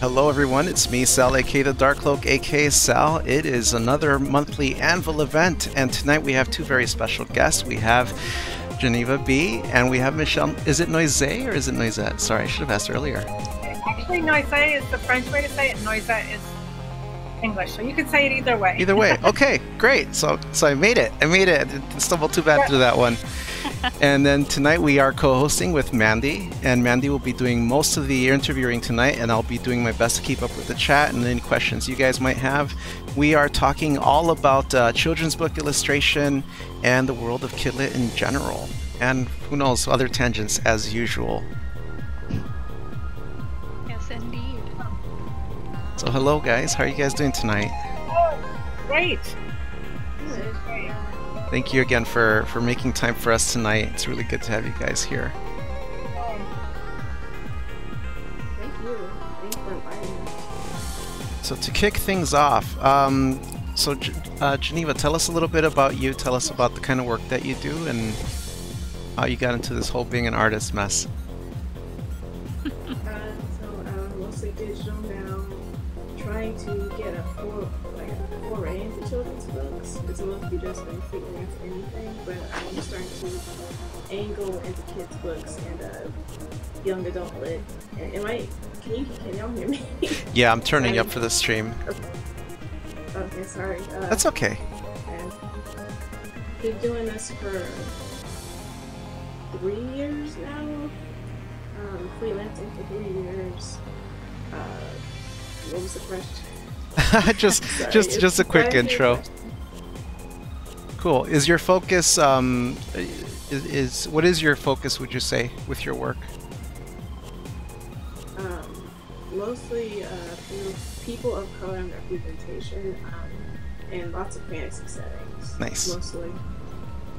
Hello everyone, it's me, Sal, aka the Dark Cloak, aka Sal. It is another monthly Anvil event, and tonight we have two very special guests. We have Geneva B, and we have Michele. Is it Noiset or is it Noiset? Sorry, I should have asked earlier. Actually, Noiset is the French way to say it, and Noiset is English, so you can say it either way. Either way. Okay, great. So I made it. I didn't stumble too bad through that one. And then tonight we are co-hosting with Mandy, and Mandy will be doing most of the interviewing tonight, and I'll be doing my best to keep up with the chat and any questions you guys might have. We are talking all about children's book illustration and the world of Kidlit in general, and who knows, other tangents as usual. Yes, indeed. So hello guys, how are you guys doing tonight? Oh, great. Thank you again for making time for us tonight. It's really good to have you guys here. Thank you. Thanks for inviting me. So to kick things off, Geneva, tell us a little bit about you. Tell us about the kind of work that you do and how you got into this whole being an artist mess. Mostly digital now. Trying to get a foray into children's books. It's mostly just been figuring out anything, but I'm starting to angle into kids' books and young adult lit. Can y'all hear me? Yeah, I'm turning you up for the stream. Okay, sorry. That's okay. I've been doing this for 3 years now. Freelancing for 3 years. What was the question? just a quick intro. Cool. Is your focus what is your focus, would you say, with your work? Mostly people of color and representation, and lots of fantasy settings. Nice. Mostly.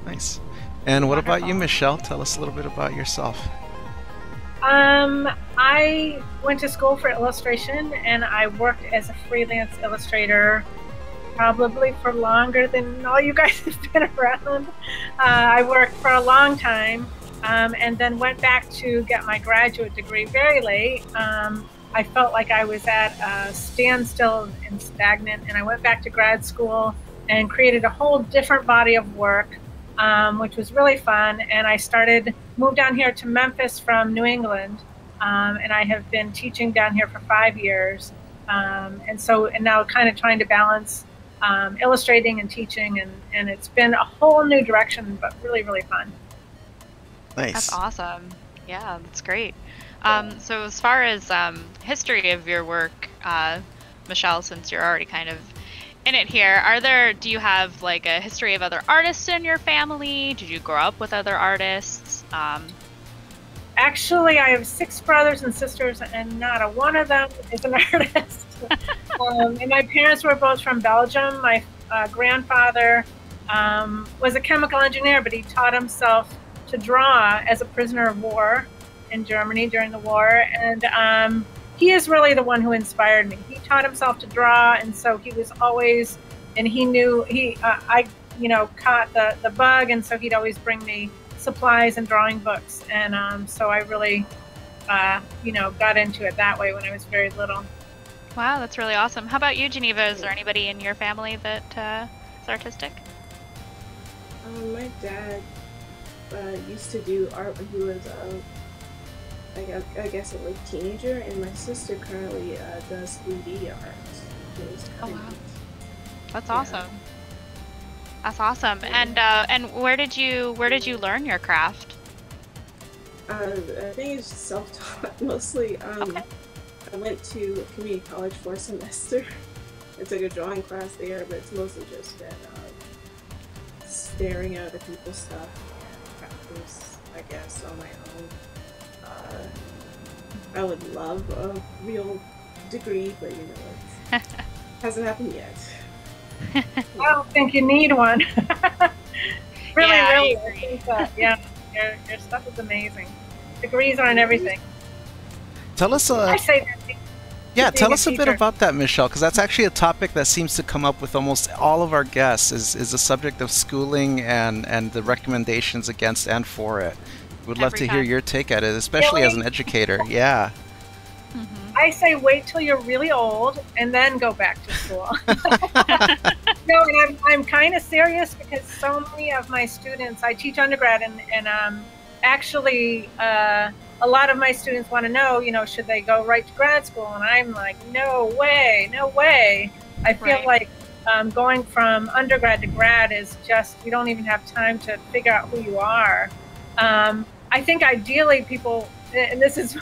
Nice. And what about you, Michele? Tell us a little bit about yourself. I went to school for illustration, and I worked as a freelance illustrator probably for longer than all you guys have been around. I worked for a long time, and then went back to get my graduate degree very late. I felt like I was at a standstill and stagnant, and I went back to grad school and created a whole different body of work, which was really fun. And I moved down here to Memphis from New England, and I have been teaching down here for 5 years. And now kind of trying to balance illustrating and teaching, and it's been a whole new direction, but really, really fun. Nice. That's awesome. Yeah, that's great. So as far as history of your work, Michele, since you're already kind of in it here, do you have like a history of other artists in your family? Did you grow up with other artists? Actually, I have 6 brothers and sisters, and not a one of them is an artist. And my parents were both from Belgium. My grandfather was a chemical engineer, but he taught himself to draw as a prisoner of war in Germany during the war. And he is really the one who inspired me. He taught himself to draw, and so he was always, and he knew I caught the bug, and so he'd always bring me supplies and drawing books, and so I really got into it that way when I was very little. Wow, that's really awesome. How about you, Geneva? Is there anybody in your family that is artistic? My dad used to do art when he was I guess a late teenager, and my sister currently does 3D art. Oh wow, that's awesome. That's awesome. And where did you learn your craft? I think it's self-taught mostly. Okay. I went to community college for a semester. I took a drawing class there, but it's mostly just been staring at other people's stuff and practice, I guess, on my own. I would love a real degree, but it hasn't happened yet. I don't think you need one. Really, yeah, really. I think that, yeah, your stuff is amazing. Degrees aren't everything. Tell us I say that. Yeah, tell us a bit about that, Michele, because that's actually a topic that seems to come up with almost all of our guests, is the subject of schooling and the recommendations against and for it. We'd love to hear your take at it, especially as an educator. Yeah. Mm-hmm. I say wait till you're really old and then go back to school. No, and I'm kind of serious because so many of my students, I teach undergrad, and actually a lot of my students want to know, should they go right to grad school? And I'm like, no way, no way. I feel like going from undergrad to grad is just, you don't even have time to figure out who you are. I think ideally people, and this is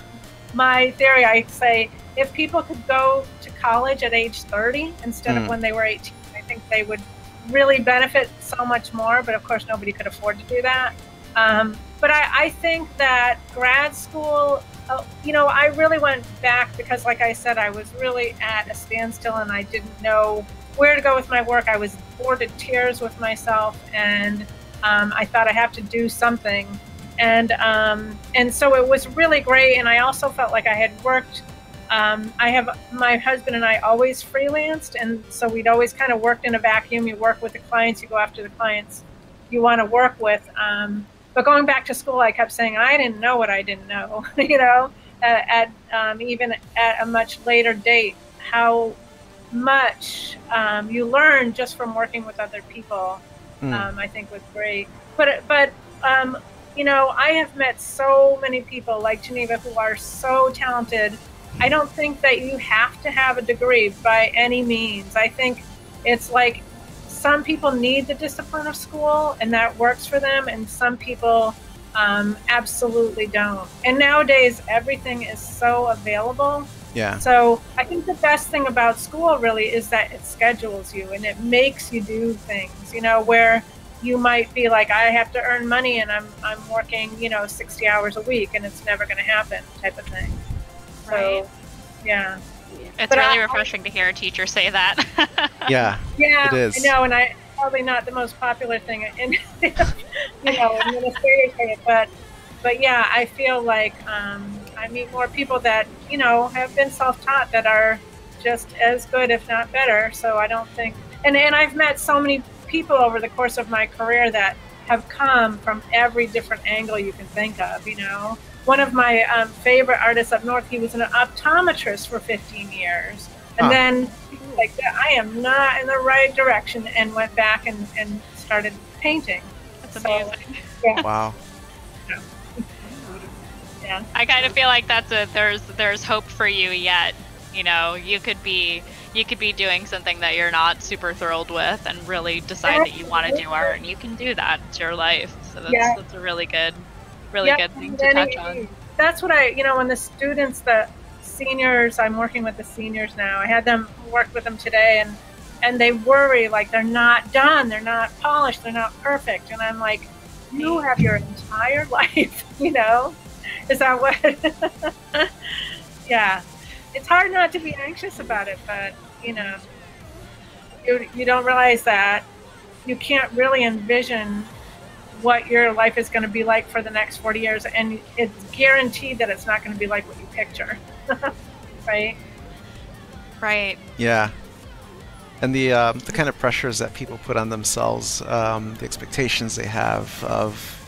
my theory, I say if people could go to college at age 30 instead of when they were 18, I think they would really benefit so much more. But of course, nobody could afford to do that. But I think that grad school, I really went back because, like I said, I was really at a standstill and I didn't know where to go with my work. I was bored to tears with myself, and I thought I have to do something. And so it was really great. And I also felt like I had worked. My husband and I always freelanced, and so we'd always kind of worked in a vacuum. You work with the clients, you go after the clients you want to work with. But going back to school, I kept saying I didn't know what I didn't know. Even at a much later date, how much you learn just from working with other people, I think was great. But I have met so many people like Geneva who are so talented. I don't think that you have to have a degree by any means. I think it's like some people need the discipline of school and that works for them, and some people absolutely don't. And nowadays, everything is so available. Yeah. So I think the best thing about school really is that it schedules you and it makes you do things, where you might be like, I have to earn money and I'm working, 60 hours a week and it's never going to happen type of thing. Right. So, yeah. It's really refreshing to hear a teacher say that. Yeah. Yeah, it is. I know, and I probably not the most popular thing in administrators say it, but yeah, I feel like I meet more people that have been self-taught that are just as good, if not better. So I don't think, and I've met so many people over the course of my career that have come from every different angle you can think of. One of my favorite artists up north, he was an optometrist for 15 years. And then he was like, I am not in the right direction, and went back and started painting. That's amazing. Yeah. Wow. Yeah. I kind of feel like there's hope for you yet. You could be doing something that you're not super thrilled with and really decide that you want to do art, and you can do that. It's your life. So that's a really good thing to touch on. That's what when the students, the seniors, I'm working with the seniors now. I had them work with them today, and they worry like they're not done, they're not polished, they're not perfect. And I'm like, you have your entire life, Is that what? Yeah. It's hard not to be anxious about it, but you don't realize that you can't really envision what your life is going to be like for the next 40 years, and it's guaranteed that it's not going to be like what you picture. Right. Yeah. And the kind of pressures that people put on themselves, the expectations they have of,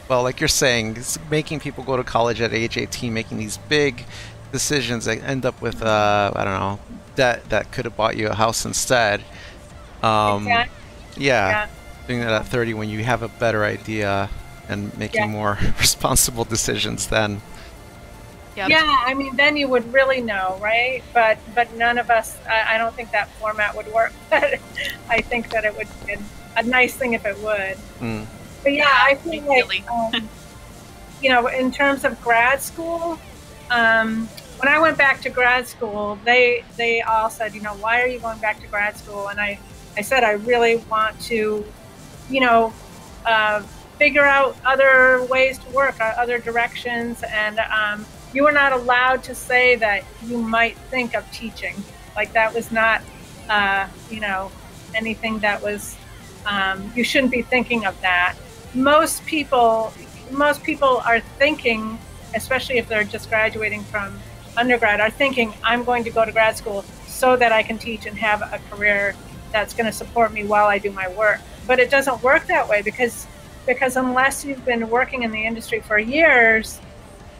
well, like you're saying, it's making people go to college at age 18, making these big decisions that end up with, I don't know, that could have bought you a house instead. Exactly. Yeah. Doing that at 30 when you have a better idea and making more responsible decisions then. Yep. Yeah, I mean, then you would really know, right? But none of us, I don't think that format would work. But I think that it would be a nice thing if it would. But yeah, I feel like, in terms of grad school, when I went back to grad school, they all said, why are you going back to grad school? And I said, I really want to, figure out other ways to work, other directions. And you were not allowed to say that you might think of teaching. Like that was not, anything that was, you shouldn't be thinking of that. Most people are thinking, especially if they're just graduating from undergrad, are thinking, I'm going to go to grad school so that I can teach and have a career that's going to support me while I do my work. But it doesn't work that way because unless you've been working in the industry for years,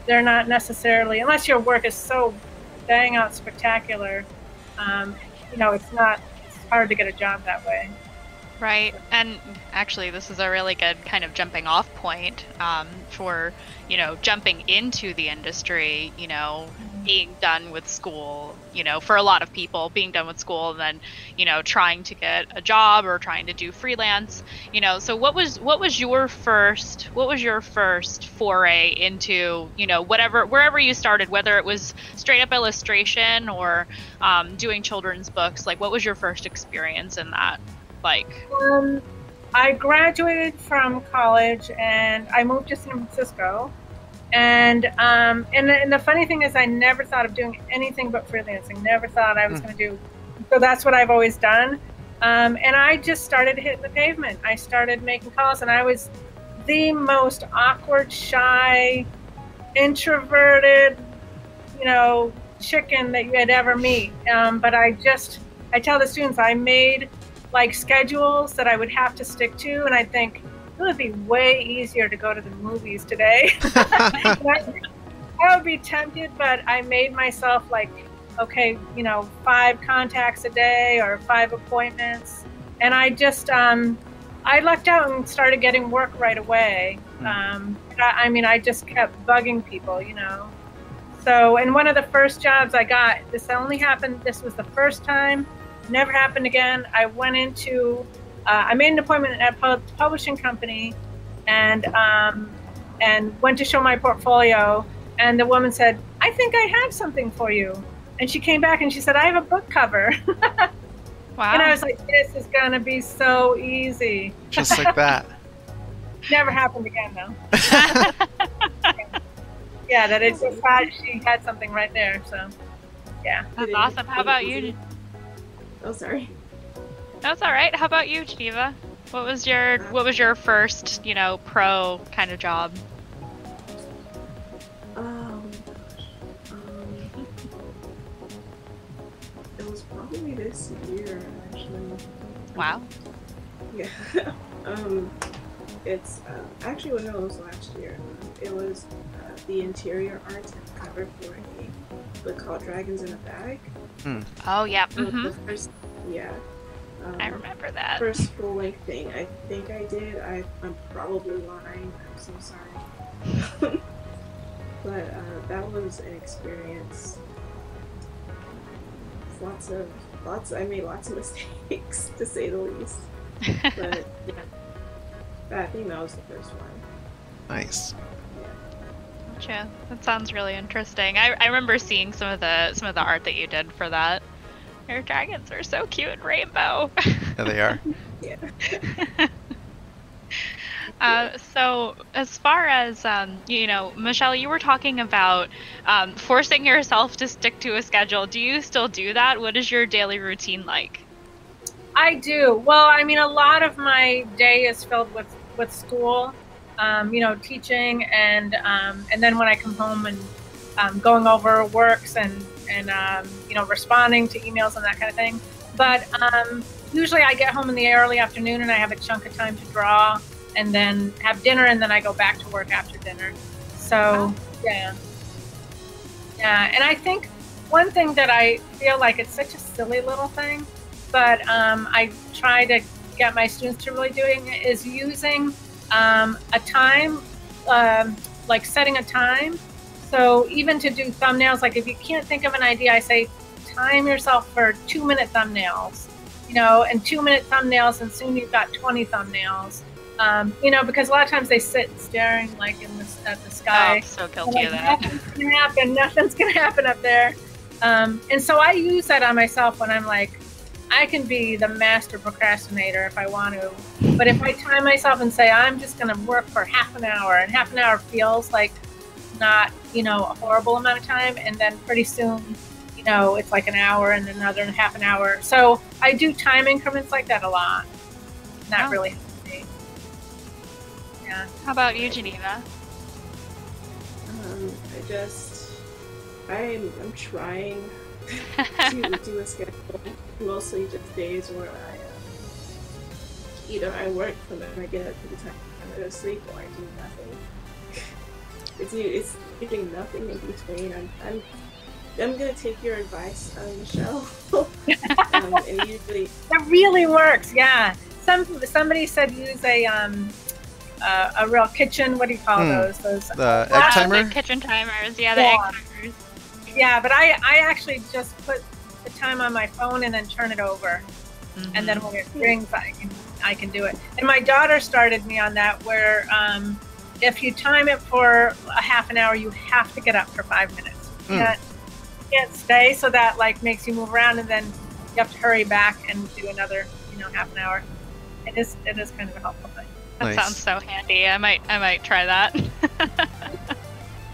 they're not necessarily, unless your work is so bang out spectacular, you know, it's hard to get a job that way. Right, and actually this is a really good kind of jumping off point for, you know, jumping into the industry, you know, being done with school, you know, for a lot of people, being done with school and then, you know, trying to get a job or trying to do freelance, you know. So what was your first foray into, you know, wherever you started, whether it was straight up illustration or doing children's books, like what was your first experience in that? Like, I graduated from college and I moved to San Francisco, and the funny thing is I never thought of doing anything but freelancing. Never thought I was going to do. So that's what I've always done, and I just started hitting the pavement. I started making calls, and I was the most awkward, shy, introverted, you know, chicken that you had ever meet. But I tell the students I made like schedules that I would have to stick to, and I think it would be way easier to go to the movies today. I would be tempted, but I made myself like, okay, you know, 5 contacts a day or 5 appointments, and I just I lucked out and started getting work right away. I mean, I just kept bugging people, you know. So, and one of the first jobs I got, this was the first time. Never happened again. I went into, I made an appointment at a publishing company, and went to show my portfolio. And the woman said, "I think I have something for you." And she came back and she said, "I have a book cover." Wow. And I was like, "This is gonna be so easy." Just like that. Never happened again, though. Yeah, that it just she had something right there. So, yeah. That's awesome. How about you? Oh, sorry. That's all right. How about you, Geneva? What was your first, you know, pro kind of job? Oh my gosh. It was probably this year, actually. Wow. Yeah. It's actually, well, no, it was last year. It was the interior art cover for a book called Dragons in a Bag. Oh yeah. The first, yeah. I remember that. First full-length thing I think I did. I'm probably lying. I'm so sorry. But that was an experience. I made lots of mistakes, to say the least. But yeah, I think that was the first one. Nice. Gotcha. That sounds really interesting. I remember seeing some of the art that you did for that. Your dragons are so cute and rainbow. Yeah, they are. Yeah. So as far as you know, Michele, you were talking about forcing yourself to stick to a schedule. Do you still do that? What is your daily routine like? I do. Well, I mean, a lot of my day is filled with school, you know, teaching, and then when I come home and going over works and you know, responding to emails and that kind of thing. But usually I get home in the early afternoon and I have a chunk of time to draw, and then have dinner, and then I go back to work after dinner. So yeah. And I think one thing that I feel like it's such a silly little thing, but I try to get my students to really doing is using a time, like setting a time. So even to do thumbnails, like if you can't think of an idea, I say time yourself for 2-minute thumbnails, you know, and 2-minute thumbnails, and soon you've got 20 thumbnails. You know, because a lot of times they sit staring like at the sky. Oh, I'm so guilty of that. Nothing's gonna happen up there. And so I use that on myself when I'm like, I can be the master procrastinator if I want to. But if I time myself and say, I'm just going to work for half an hour, and half an hour feels like not, you know, a horrible amount of time. And then pretty soon, you know, it's like an hour and another and half an hour. So I do time increments like that a lot. That really helps me. Yeah. How about you, Geneva? I'm trying to do a schedule, mostly just days where either I work from when I get up to the time I go to sleep, or I do nothing. It's doing nothing in between. I'm gonna take your advice, Michelle. And usually that really works. Yeah. Somebody said use a real kitchen. What do you call those? The egg timer. The kitchen timers. Yeah, the egg timers. Yeah, but I actually just put the time on my phone and then turn it over, and then when it rings, I can do it. And my daughter started me on that, where if you time it for a half an hour, you have to get up for 5 minutes. You can't stay, so that like makes you move around, and then you have to hurry back and do another, half an hour. It is kind of a helpful thing. That sounds so handy. I might try that.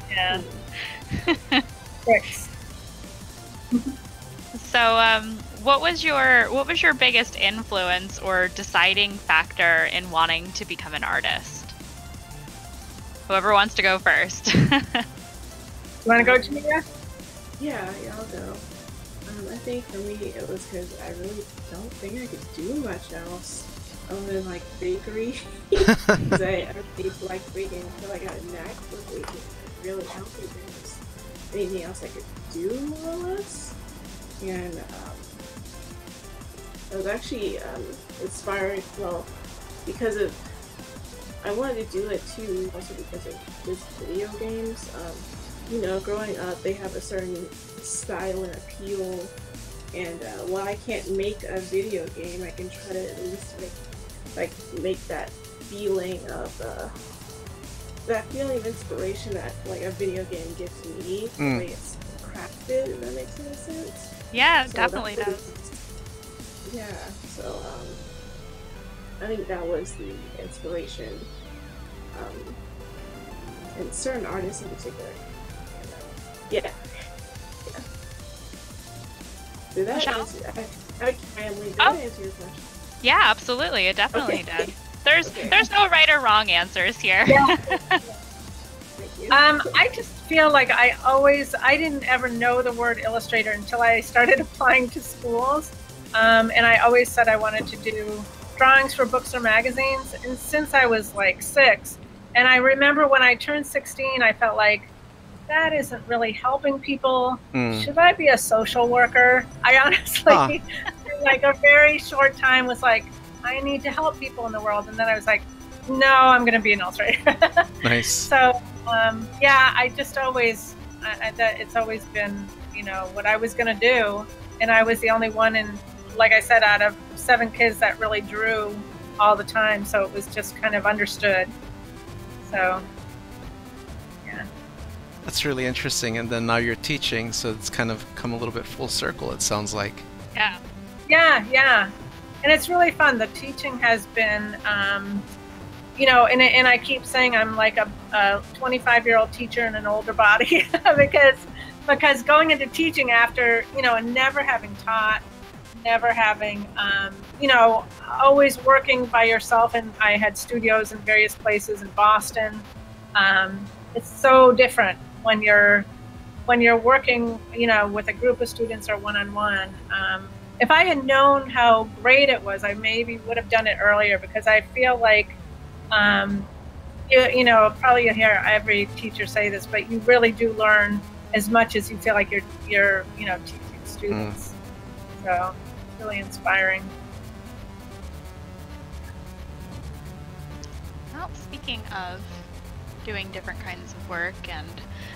Yeah. Tricks. So, what was your biggest influence or deciding factor in wanting to become an artist? Whoever wants to go first. You want to go, Geneva? Yeah, I'll go. I think for me it was because I really don't think I could do much else other than like bakery. Because I really like baking. I feel like I had a knack for baking. I really don't think there was anything else I could do, more or less. And I was actually inspired, well, because of, I wanted to do it too, also because of this video games. Growing up, they have a certain style and appeal, and while I can't make a video game, I can try to at least make that feeling of inspiration that like a video game gives me, the way it's crafted, if that makes any sense. Yeah, so definitely does. Yeah, so I think that was the inspiration, and certain artists in particular. Yeah. Did that answer? Did that answer your question? Yeah, absolutely. It definitely did. There's no right or wrong answers here. Yeah. Thank you. I just feel like I didn't ever know the word illustrator until I started applying to schools. And I always said I wanted to do drawings for books or magazines. And since I was like 6, and I remember when I turned 16, I felt like, that isn't really helping people. Should I be a social worker? I honestly, in like a very short time, was like, I need to help people in the world. And then I was like, no, I'm going to be an illustrator. Nice. So, yeah, I just always, it's always been, what I was going to do. And I was the only one like I said, out of 7 kids that really drew all the time. So it was just kind of understood. So, yeah. That's really interesting. And then now you're teaching, so it's kind of come a little bit full circle, it sounds like. Yeah. Yeah. And it's really fun. The teaching has been, and I keep saying I'm like a 25-year-old teacher in an older body because going into teaching after, and never having taught, never having, always working by yourself. And I had studios in various places in Boston. It's so different when you're working, with a group of students or one-on-one. If I had known how great it was, I maybe would have done it earlier, because I feel like, probably you'll hear every teacher say this, but you really do learn as much as you feel like you're teaching students. So it's really inspiring. Well, speaking of doing different kinds of work, and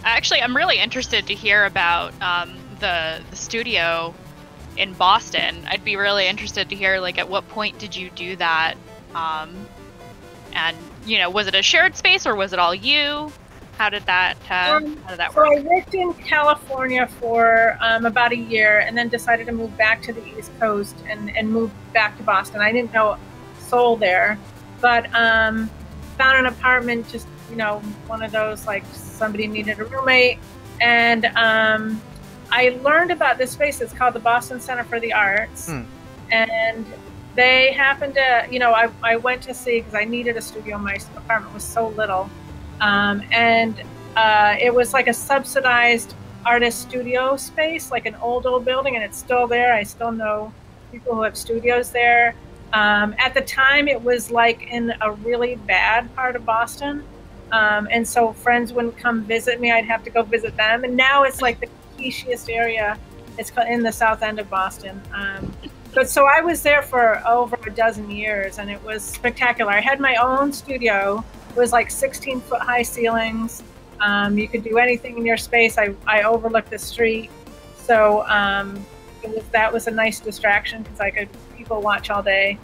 actually I'm really interested to hear about the studio in Boston. I'd be really interested to hear, like, at what point did you do that, and was it a shared space or was it all you? How did that work? So I worked in California for about a year, and then decided to move back to the East Coast and move back to Boston. I didn't know a soul there, but found an apartment, just one of those, like, somebody needed a roommate, and I learned about this space. It's called the Boston Center for the Arts, and they happened to, I went to see, because I needed a studio. My apartment was so little, and it was like a subsidized artist studio space, like an old building, and it's still there. I still know people who have studios there. At the time, it was like in a really bad part of Boston, and so friends wouldn't come visit me. I'd have to go visit them, and now it's like the skeishiest area. It's in the south end of Boston. But so I was there for over a dozen years, and it was spectacular. I had my own studio. It was like 16-foot high ceilings. You could do anything in your space. I overlooked the street, so that was a nice distraction because I could people watch all day.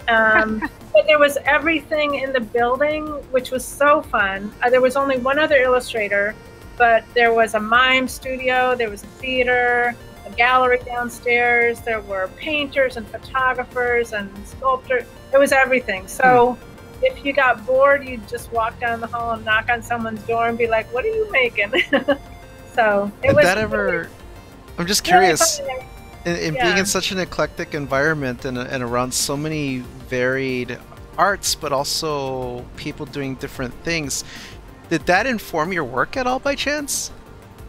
But there was everything in the building, which was so fun. There was only one other illustrator, but there was a mime studio, there was a theater, a gallery downstairs, there were painters and photographers and sculptors. It was everything. So if you got bored, you'd just walk down the hall and knock on someone's door and be like, "What are you making?" So it was. Did that ever? Really, I'm just curious. Really in being in such an eclectic environment and around so many varied arts, but also people doing different things, did that inform your work at all by chance?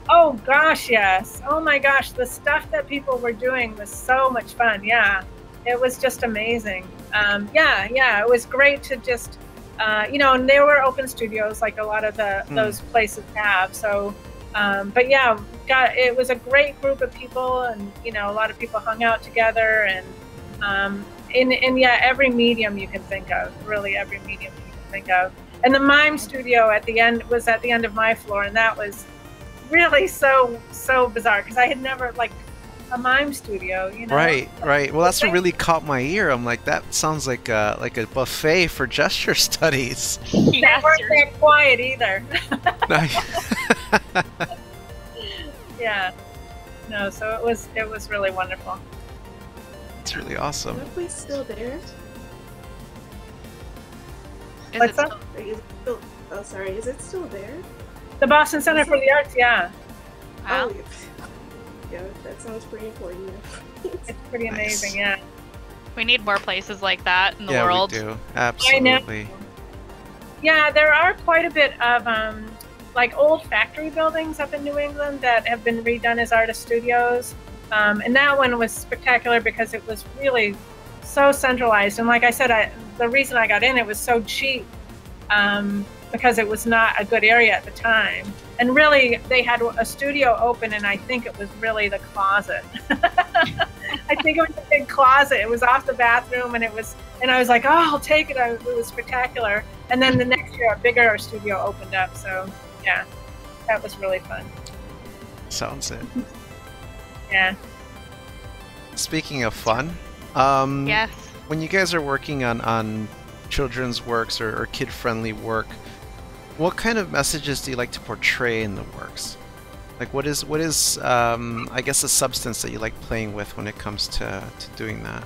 Oh gosh, yes. Oh my gosh, the stuff that people were doing was so much fun. Yeah, it was just amazing. Yeah, it was great to just, and there were open studios like a lot of those places have. So, but yeah, it was a great group of people, and a lot of people hung out together, and yeah, every medium you can think of, really every medium you can think of. And the mime studio was at the end of my floor, and that was really so bizarre because I had never a mime studio, Right. Well, that's what really caught my ear. I'm like, that sounds like a buffet for gesture studies. They weren't that quiet either. Yeah. No, so it was really wonderful. It's really awesome. Is that place still there? What's that? Is it still there? The Boston Center for the Arts, yeah. Wow. Oh, yeah, that sounds pretty important. It's pretty amazing, yeah. We need more places like that in the world. Yeah, we do. Absolutely. I know. Yeah, there are quite a bit of old factory buildings up in New England that have been redone as artist studios. And that one was spectacular because it was really so centralized. And like I said, the reason I got in, it was so cheap because it was not a good area at the time. And really, they had a studio open, and I think it was really the closet. I think it was a big closet. It was off the bathroom, and I was like, "Oh, I'll take it." It was spectacular. And then the next year, a bigger studio opened up. So, yeah, that was really fun. Sounds it. Yeah. Speaking of fun, yes. When you guys are working on children's works or kid-friendly work, what kind of messages do you like to portray in the works? Like, what is I guess the substance that you like playing with when it comes to doing that?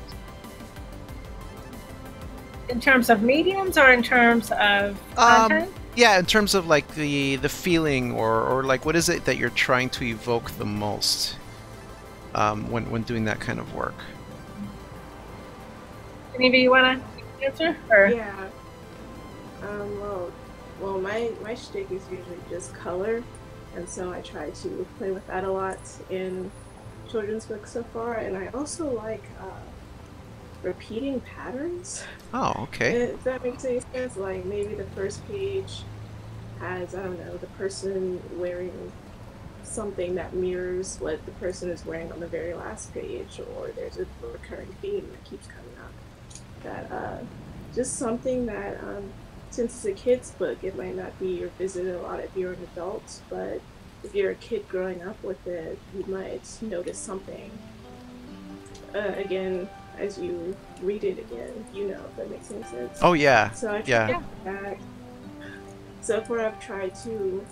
In terms of mediums or in terms of content? Yeah, in terms of like the feeling or like what is it that you're trying to evoke the most when doing that kind of work? Geneva, you want to answer? Or? Yeah. Well, my shtick is usually just color, and so I try to play with that a lot in children's books so far. And I also like repeating patterns. Oh, okay. If that makes any sense, like maybe the first page has, I don't know, the person wearing something that mirrors what the person is wearing on the very last page, or there's a recurring theme that keeps coming up. That just something that since it's a kid's book, it might not be revisited a lot if you're an adult, but if you're a kid growing up with it, you might notice something. Again, as you read it again, if that makes any sense. Oh yeah. So I try that. So far I've tried to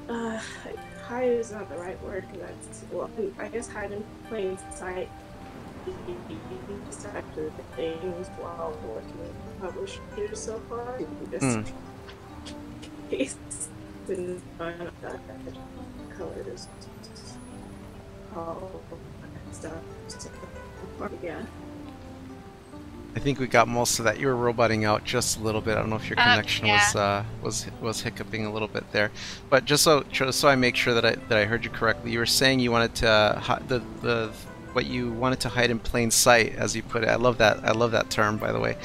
hide is not the right word, because I guess hide in plain sight after the things while working with publishers so far. Just paste and colors, all that stuff. Yeah. I think we got most of that. You were roboting out just a little bit. I don't know if your connection was hiccuping a little bit there, but just so I make sure that I heard you correctly, you were saying you wanted to what you wanted to hide in plain sight, as you put it. I love that term, by the way.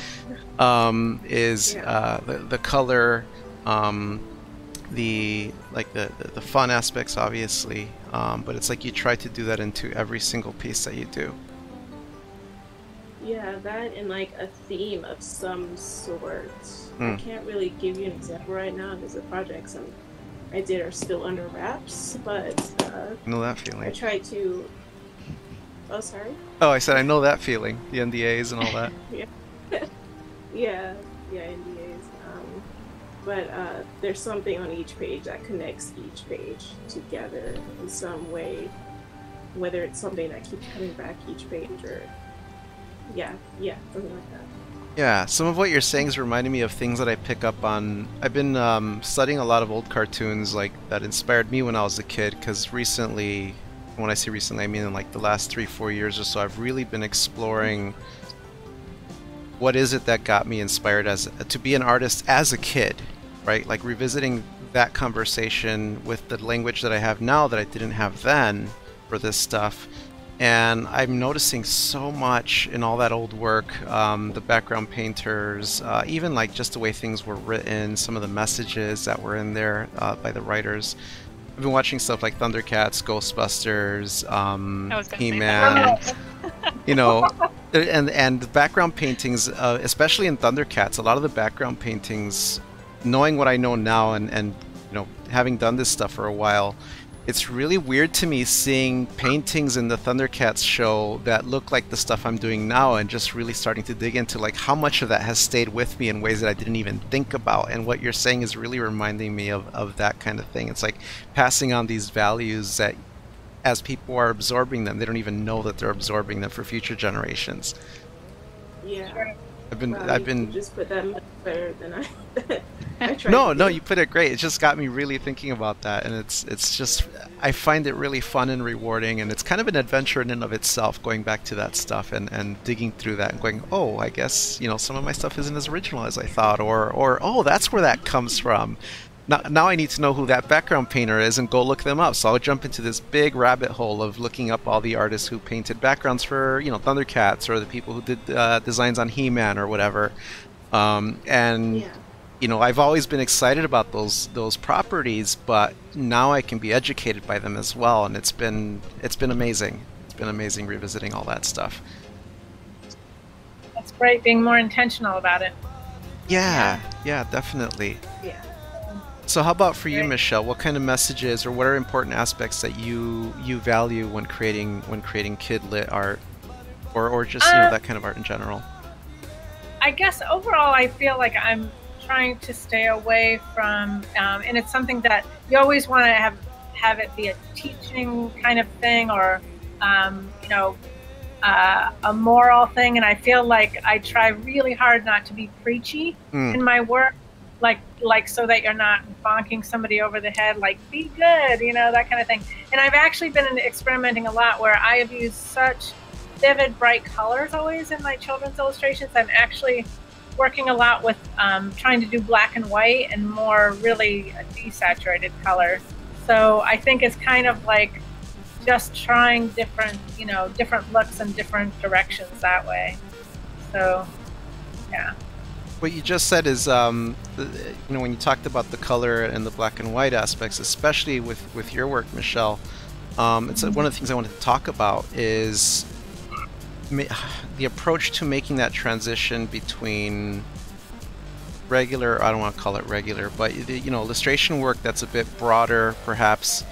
The color, the fun aspects, obviously, but it's like you try to do that into every single piece that you do. Yeah, that and like a theme of some sort. I can't really give you an example right now because the projects I did are still under wraps, but I know that feeling. I try to. Oh, sorry. Oh, I said I know that feeling. The NDAs and all that. yeah, NDAs. But there's something on each page that connects each page together in some way, whether it's something that keeps coming back each page or something like that. Yeah, some of what you're saying is reminding me of things that I pick up on. I've been studying a lot of old cartoons like that inspired me when I was a kid, because recently, when I say recently, I mean in like the last 3-4 years or so, I've really been exploring what is it that got me inspired to be an artist as a kid, right? Like revisiting that conversation with the language that I have now that I didn't have then for this stuff. And I'm noticing so much in all that old work, the background painters, even like just the way things were written, some of the messages that were in there by the writers. I've been watching stuff like Thundercats, Ghostbusters, He-Man, you know, and the background paintings, especially in Thundercats, a lot of the background paintings, knowing what I know now and you know, having done this stuff for a while, it's really weird to me seeing paintings in the Thundercats show that look like the stuff I'm doing now, and just really starting to dig into like how much of that has stayed with me in ways that I didn't even think about. And what you're saying is really reminding me of that kind of thing. It's like passing on these values that as people are absorbing them, they don't even know that they're absorbing them for future generations. Yeah. I've been just put that much better than I tried. No, you put it great. It just got me really thinking about that, and it's just, I find it really fun and rewarding, and it's kind of an adventure in and of itself, going back to that stuff and digging through that and going, oh, I guess, you know, some of my stuff isn't as original as I thought, or oh, that's where that comes from. Now I need to know who that background painter is and go look them up. So I'll jump into this big rabbit hole of looking up all the artists who painted backgrounds for, you know, Thundercats, or the people who did designs on He-Man or whatever. You know, I've always been excited about those properties, but now I can be educated by them as well, and it's been amazing. It's been amazing revisiting all that stuff. That's great, being more intentional about it. Yeah, definitely. Yeah. So how about for you, Michelle? What kind of messages or what are important aspects that you value when creating kid lit art, or just you know, that kind of art in general? I guess overall, I feel like I'm trying to stay away from, and it's something that you always want to have it be a teaching kind of thing, or you know, a moral thing. And I feel like I try really hard not to be preachy in my work. Like so that you're not bonking somebody over the head, like be good, you know, that kind of thing. And I've actually been experimenting a lot where I have used such vivid, bright colors always in my children's illustrations. I'm actually working a lot with trying to do black and white and more really desaturated color. So I think it's kind of like just trying different looks and different directions that way. So, yeah. What you just said is, you know, when you talked about the color and the black and white aspects, especially with your work, Michelle, it's one of the things I wanted to talk about is the approach to making that transition between regular, I don't want to call it regular, but you know, illustration work that's a bit broader, perhaps,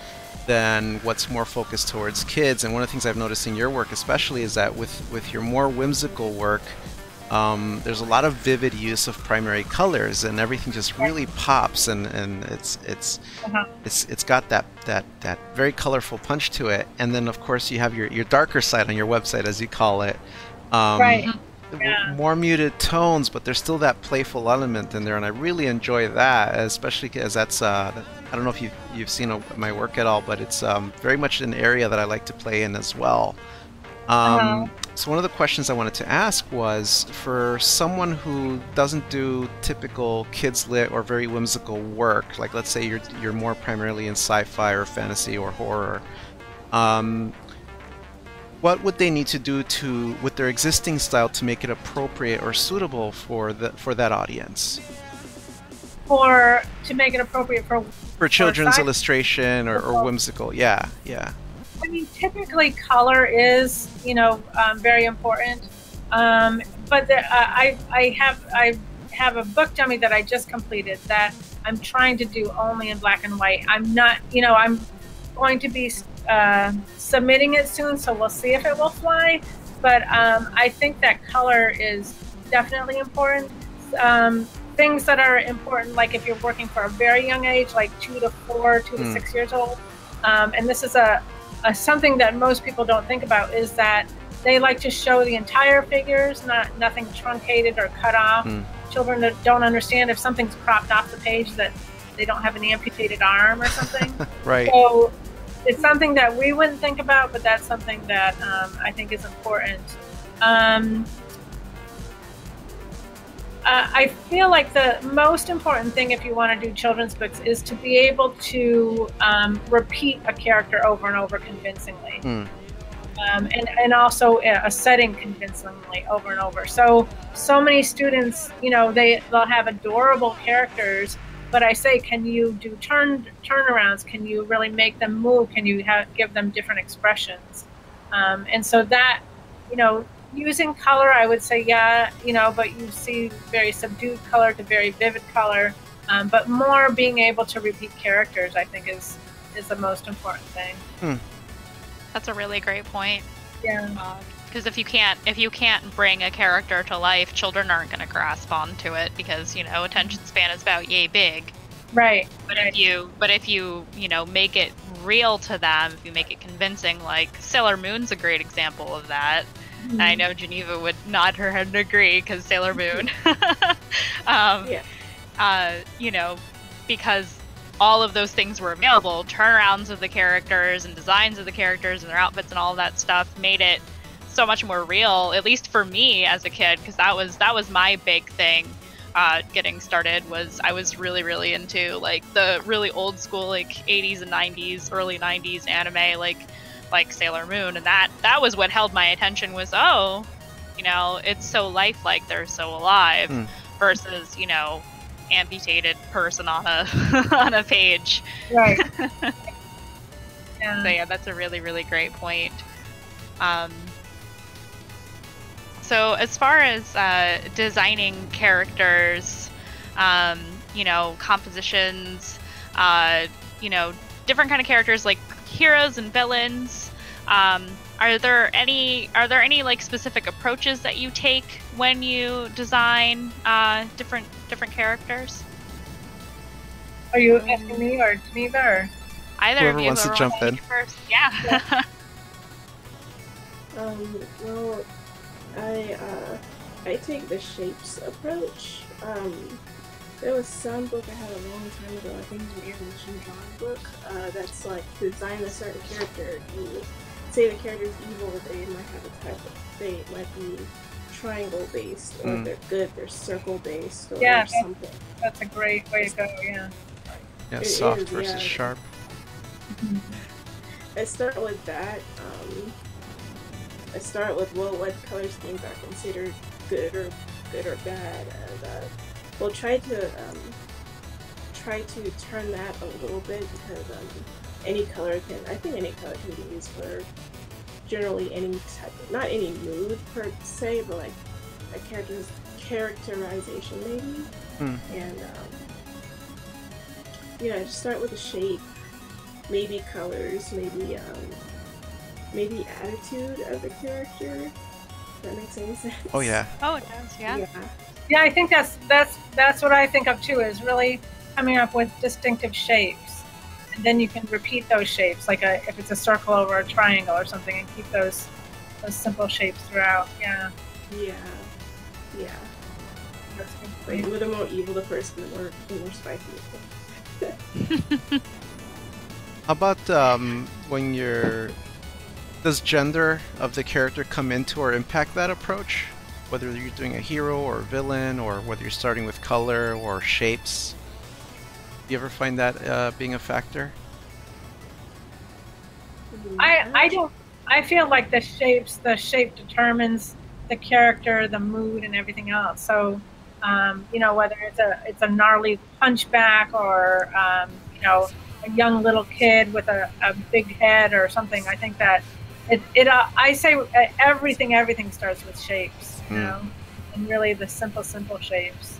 than what's more focused towards kids. And one of the things I've noticed in your work, especially, is that with your more whimsical work, there's a lot of vivid use of primary colors, and everything just really pops, and it's got that very colorful punch to it. And then of course you have your darker side on your website, as you call it, more muted tones, but there's still that playful element in there, and I really enjoy that, especially because that's I don't know if you've seen my work at all, but it's very much an area that I like to play in as well. So one of the questions I wanted to ask was, for someone who doesn't do typical kids lit or very whimsical work, like let's say you're more primarily in sci-fi or fantasy or horror, what would they need to do with their existing style to make it appropriate or suitable for that audience? to make it appropriate for children's sci- illustration or whimsical. Yeah, yeah. I mean, typically color is, very important. But I have a book dummy that I just completed that I'm trying to do only in black and white. I'm not, I'm going to be submitting it soon, so we'll see if it will fly. But I think that color is definitely important. Things that are important, like if you're working for a very young age, like 2 to 4, 2 to 6 years old, and this is something that most people don't think about, is that they like to show the entire figures, nothing truncated or cut off. Children that don't understand if something's cropped off the page that they don't have an amputated arm or something. Right. So it's something that we wouldn't think about, but that's something that I think is important. I feel like the most important thing if you want to do children's books is to be able to repeat a character over and over convincingly. And also a setting convincingly over and over. So many students, they'll have adorable characters, but I say, can you do turnarounds? Can you really make them move? Can you give them different expressions? And so that, using color, I would say, yeah, but you see very subdued color to very vivid color. But more being able to repeat characters, I think, is the most important thing. That's a really great point. Yeah. Because if you can't bring a character to life, children aren't going to grasp onto it because attention span is about yay big. Right. But if you make it real to them, if you make it convincing, like Sailor Moon's a great example of that. And I know Geneva would nod her head and agree because Sailor Moon. Because all of those things were available, turnarounds of the characters and designs of the characters and their outfits and all of that stuff made it so much more real, at least for me as a kid, because that was my big thing getting started. Was I was really, really into like the really old school, like 80s and 90s, early 90s anime, like Sailor Moon, and that was what held my attention. Was it's so lifelike, they're so alive, versus amputated person on a on a page. Right. Yeah. So yeah, that's a really, really great point. So as far as designing characters, compositions, different kind of characters like heroes and villains, are there any like specific approaches that you take when you design different characters? Are you asking me or Geneva or either whoever of you? Wants to jump in first. Yeah. Well, I take the shapes approach. There was some book I had a long time ago, I think it was an animation drawing book, that's like to design a certain character. You say the character's evil, they might have a type they might be triangle based, or if they're good, they're circle based, or something. That's a great way to go, yeah. Yeah, soft versus sharp. I start with that. I start with what color schemes are considered good or bad, and we'll try to turn that a little bit, because any color can be used for generally any type of, not any mood per se, but like a character's characterization maybe. And just start with the shape, maybe colors, maybe attitude of the character. If that makes any sense. Oh yeah. Oh, it does. Yeah. Yeah, I think that's what I think of too, is really coming up with distinctive shapes, and then you can repeat those shapes, like if it's a circle over a triangle or something, and keep those simple shapes throughout. Yeah. Yeah. That's complete. With the more evil the person, the more spicy. How about when does gender of the character come into or impact that approach? Whether you're doing a hero or a villain, or whether you're starting with color or shapes. Do you ever find that being a factor? I don't. I feel like the shape determines the character, the mood, and everything else. So You know, whether it's a gnarly hunchback or a young little kid with a big head or something. I think that I say everything starts with shapes, you know, and really the simple shapes.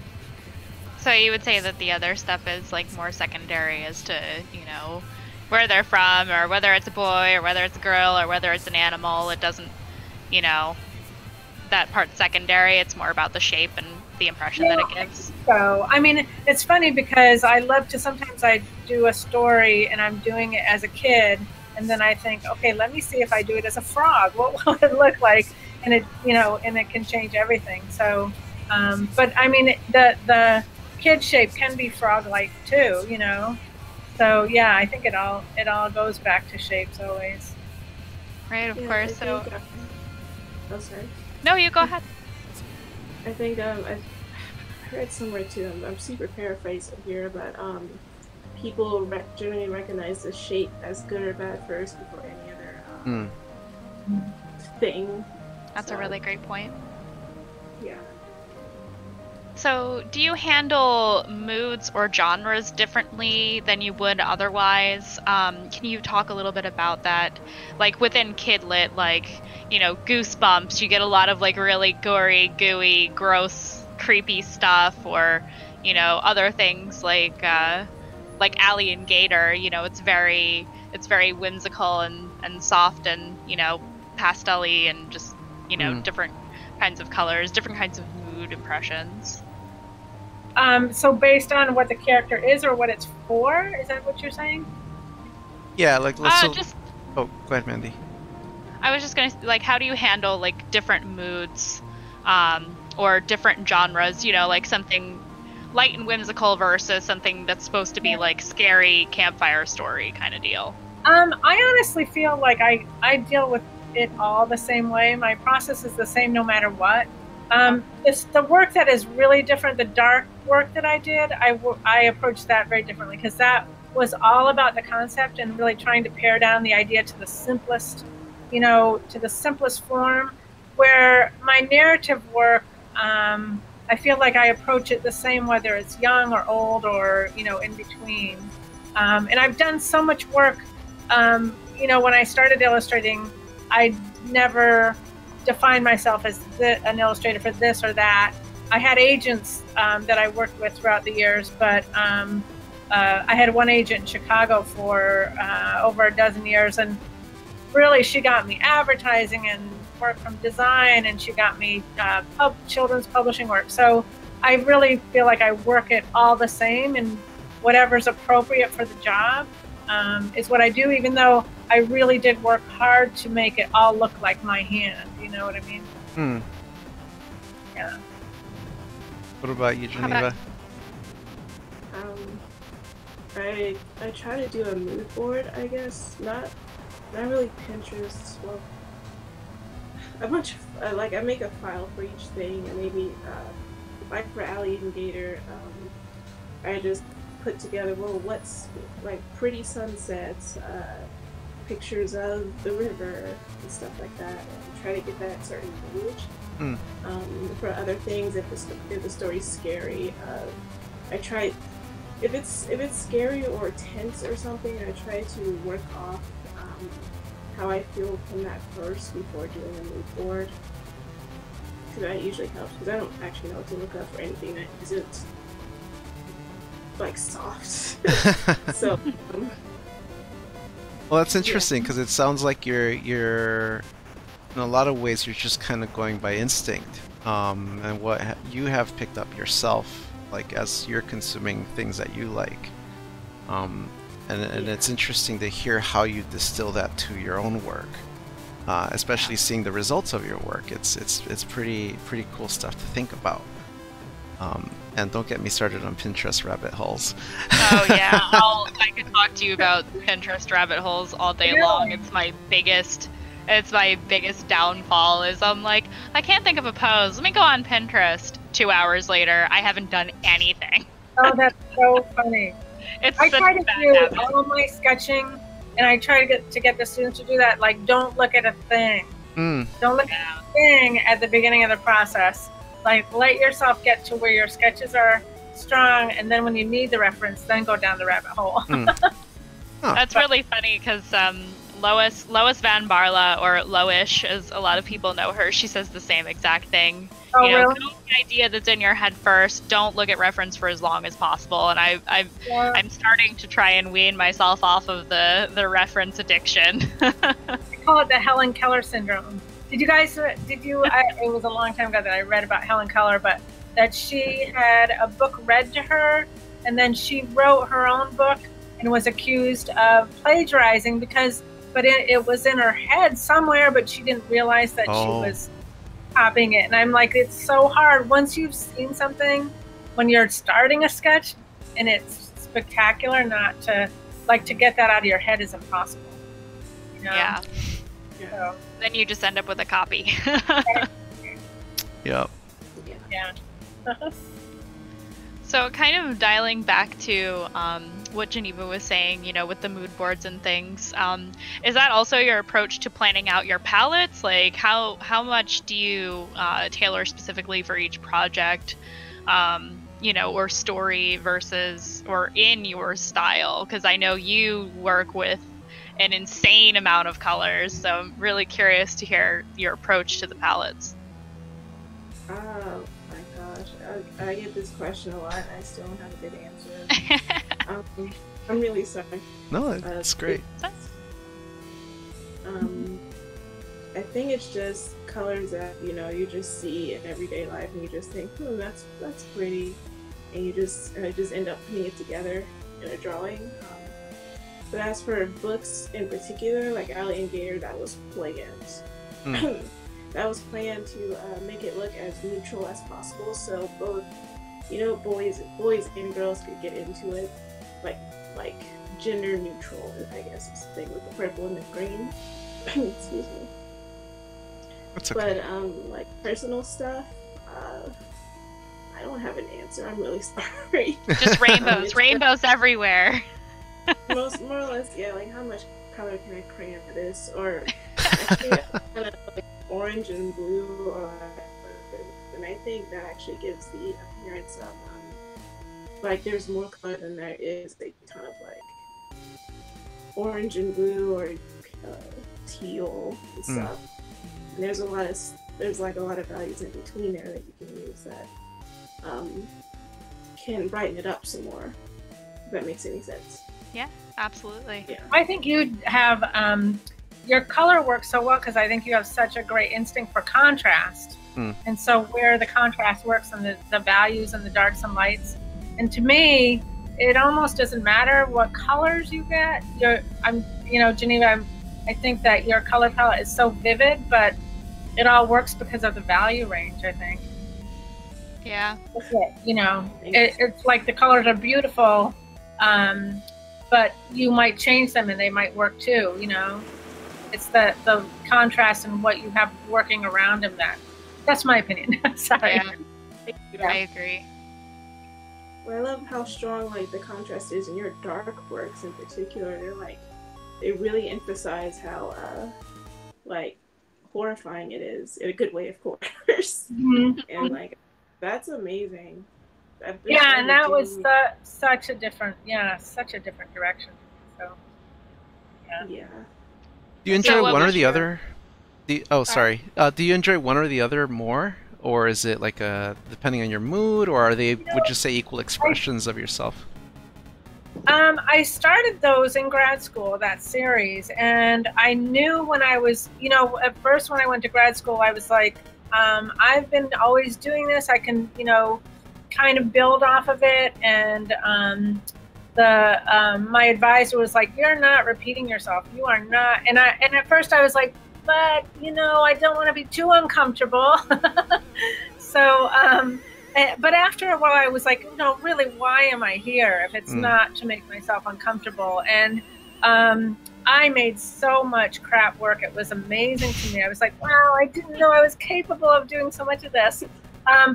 So you would say that the other stuff is like more secondary as to, you know, where they're from, or whether it's a boy, or whether it's a girl, or whether it's an animal. It doesn't, you know, that part's secondary. It's more about the shape and the impression that it gives. So, I mean, it's funny because I love to, sometimes I do a story and I'm doing it as a kid, and then I think, okay, let me see if I do it as a frog. What will it look like? And it, you know, and it can change everything. So, but I mean, the kid shape can be frog-like too, you know. So yeah, I think it all goes back to shapes always. Right, of course. So, oh, sorry. No, you go ahead. I think I heard somewhere too. I'm super paraphrasing here, but people generally recognize the shape as good or bad first before any other thing. That's a really great point. Yeah. So, do you handle moods or genres differently than you would otherwise? Can you talk a little bit about that? Like within Kidlit, like, you know, Goosebumps, you get a lot of like really gory, gooey, gross, creepy stuff, or, you know, other things like Allie and Gator. You know, it's very whimsical and soft and, you know, pastel-y and just, you know, different kinds of colors, different kinds of mood impressions. So based on what the character is or what it's for, is that what you're saying? Yeah, like let's oh, go ahead, Mandy. I was just gonna like, how do you handle like different moods, or different genres? You know, like something light and whimsical versus something that's supposed to be like scary campfire story kind of deal. I honestly feel like I deal with it all the same way. My process is the same no matter what. It's the work that is really different. The dark work that I did, I approached that very differently because that was all about the concept and really trying to pare down the idea to the simplest, you know, to the simplest form. Where my narrative work, I feel like I approach it the same whether it's young or old or, you know, in between. And I've done so much work. You know, when I started illustrating, I never defined myself as an illustrator for this or that. I had agents that I worked with throughout the years, but I had one agent in Chicago for over a dozen years, and really she got me advertising and work from design, and she got me children's publishing work. So I really feel like I work it all the same, and whatever's appropriate for the job is what I do, even though I really did work hard to make it all look like my hand. You know what I mean? Yeah. What about you, Geneva? I try to do a mood board, I guess. Not really Pinterest. Well, I make a file for each thing, and maybe like for Allie and Gator, I just put together, well, what's like pretty sunsets, pictures of the river and stuff like that, and try to get that certain image. For other things, if the story's scary, I try, if it's scary or tense or something, I try to work off how I feel from that first before doing a mood board, because that usually helps, because I don't actually know what to look up for anything that isn't like soft. So well, that's interesting because it sounds like you're in a lot of ways you're just kind of going by instinct, and what you have picked up yourself, like as you're consuming things that you like, and it's interesting to hear how you distill that to your own work, especially seeing the results of your work. It's pretty cool stuff to think about. And don't get me started on Pinterest rabbit holes. Oh yeah, I could talk to you about Pinterest rabbit holes all day long. It's my biggest downfall. Is I'm like, I can't think of a pose. Let me go on Pinterest. 2 hours later, I haven't done anything. Oh, that's so funny. I try to do all of my sketching, and I try to get the students to do that. Like, don't look at a thing. Don't look at a thing at the beginning of the process. Like, let yourself get to where your sketches are strong, and then when you need the reference, then go down the rabbit hole. That's really funny because Lois Van Barla, or Loish, as a lot of people know her, she says the same exact thing. Oh, you know, really? go with the idea that's in your head first. Don't look at reference for as long as possible. And I'm starting to try and wean myself off of the reference addiction. I call it the Helen Keller syndrome. It was a long time ago that I read about Helen Keller, but that she had a book read to her, and then she wrote her own book and was accused of plagiarizing but it was in her head somewhere, but she didn't realize that she was copying it. And I'm like, it's so hard once you've seen something, when you're starting a sketch and it's spectacular, not to get that out of your head is impossible. You know? Yeah. So. Then you just end up with a copy. Yep. Yeah. So kind of dialing back to what Geneva was saying, you know, with the mood boards and things, is that also your approach to planning out your palettes? Like how much do you tailor specifically for each project, you know, or story versus, or in your style? Because I know you work with an insane amount of colors, so I'm really curious to hear your approach to the palettes. Oh my gosh, I get this question a lot and I still don't have a good answer. I'm really sorry. No, that's great. I think it's just colors that, you know, you just see in everyday life and you just think, that's pretty, and you just end up putting it together in a drawing. But as for books in particular, like Ally and Gator, that was planned. That was planned to make it look as neutral as possible, so both, you know, boys and girls could get into it, like gender neutral, I guess is the thing, with the purple and the green. Excuse me. That's okay. But like personal stuff, I don't have an answer. I'm really sorry. Just rainbows everywhere. More or less, yeah. Like, how much color can I cram for this? Or I think kind of like orange and blue, or and I think that actually gives the appearance of like there's more color than there is. Like kind of like orange and blue, or teal and stuff. And there's a lot of values in between there that you can use that can brighten it up some more. If that makes any sense. Yeah, absolutely. Yeah. I think you have your color works so well because I think you have such a great instinct for contrast. And so where the contrast works and the values and the darks and lights. And to me, it almost doesn't matter what colors you get. Geneva, I think that your color palette is so vivid, but it all works because of the value range, I think. Yeah. That's it. You know, it's like the colors are beautiful, but you might change them and they might work too, you know. It's the contrast and what you have working around them that's my opinion. Sorry. Yeah. I agree. Well, I love how strong like the contrast is in your dark works in particular. They really emphasize how like horrifying it is in a good way, of course. And like that's amazing. Yeah, and that was such a different direction. So yeah. Do you enjoy one or the other? Do you enjoy one or the other more, or is it like depending on your mood, or are they would you say equal expressions of yourself? I started those in grad school, that series, and I knew when I was, at first when I went to grad school, I was like, I've been always doing this. I can, kind of build off of it, and my advisor was like, "You're not repeating yourself. You are not." And at first I was like, "But I don't want to be too uncomfortable." So, but after a while, I was like, "No, really, why am I here if it's not to make myself uncomfortable?" And I made so much crap work. It was amazing to me. I was like, "Wow, I didn't know I was capable of doing so much of this."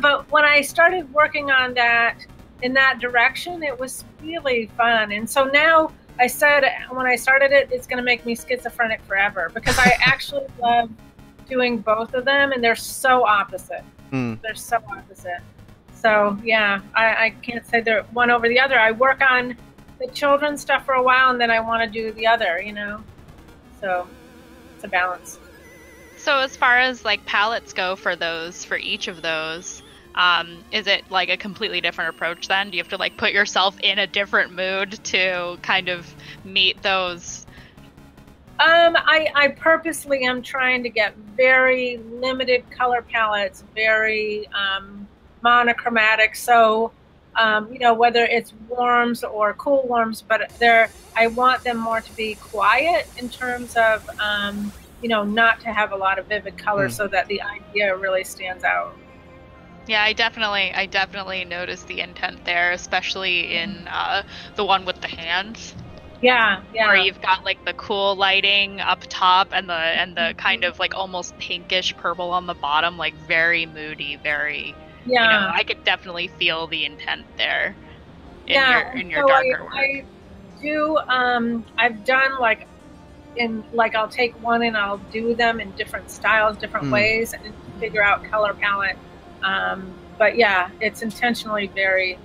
But when I started working on that in that direction, it was really fun. And so now I said when I started it, it's going to make me schizophrenic forever because I actually love doing both of them, and they're so opposite. They're so opposite. So yeah, I can't say they're one over the other. I work on the children's stuff for a while, and then I want to do the other, you know. So it's a balance. So as far as like palettes go for each of those, is it like a completely different approach then? Do you have to like put yourself in a different mood to kind of meet those? I purposely am trying to get very limited color palettes, very monochromatic. So, you know, whether it's warms or cool warms, but I want them more to be quiet in terms of, you know, not to have a lot of vivid color so that the idea really stands out. Yeah, I definitely noticed the intent there, especially in the one with the hands. Yeah, yeah. Where you've got like the cool lighting up top and the kind of like almost pinkish purple on the bottom, like very moody, very. Yeah. You know, I could definitely feel the intent there. In your so darker work. I do. I've done like I'll take one and I'll do them in different styles, different ways, and figure out color palette. But yeah, it's intentionally very,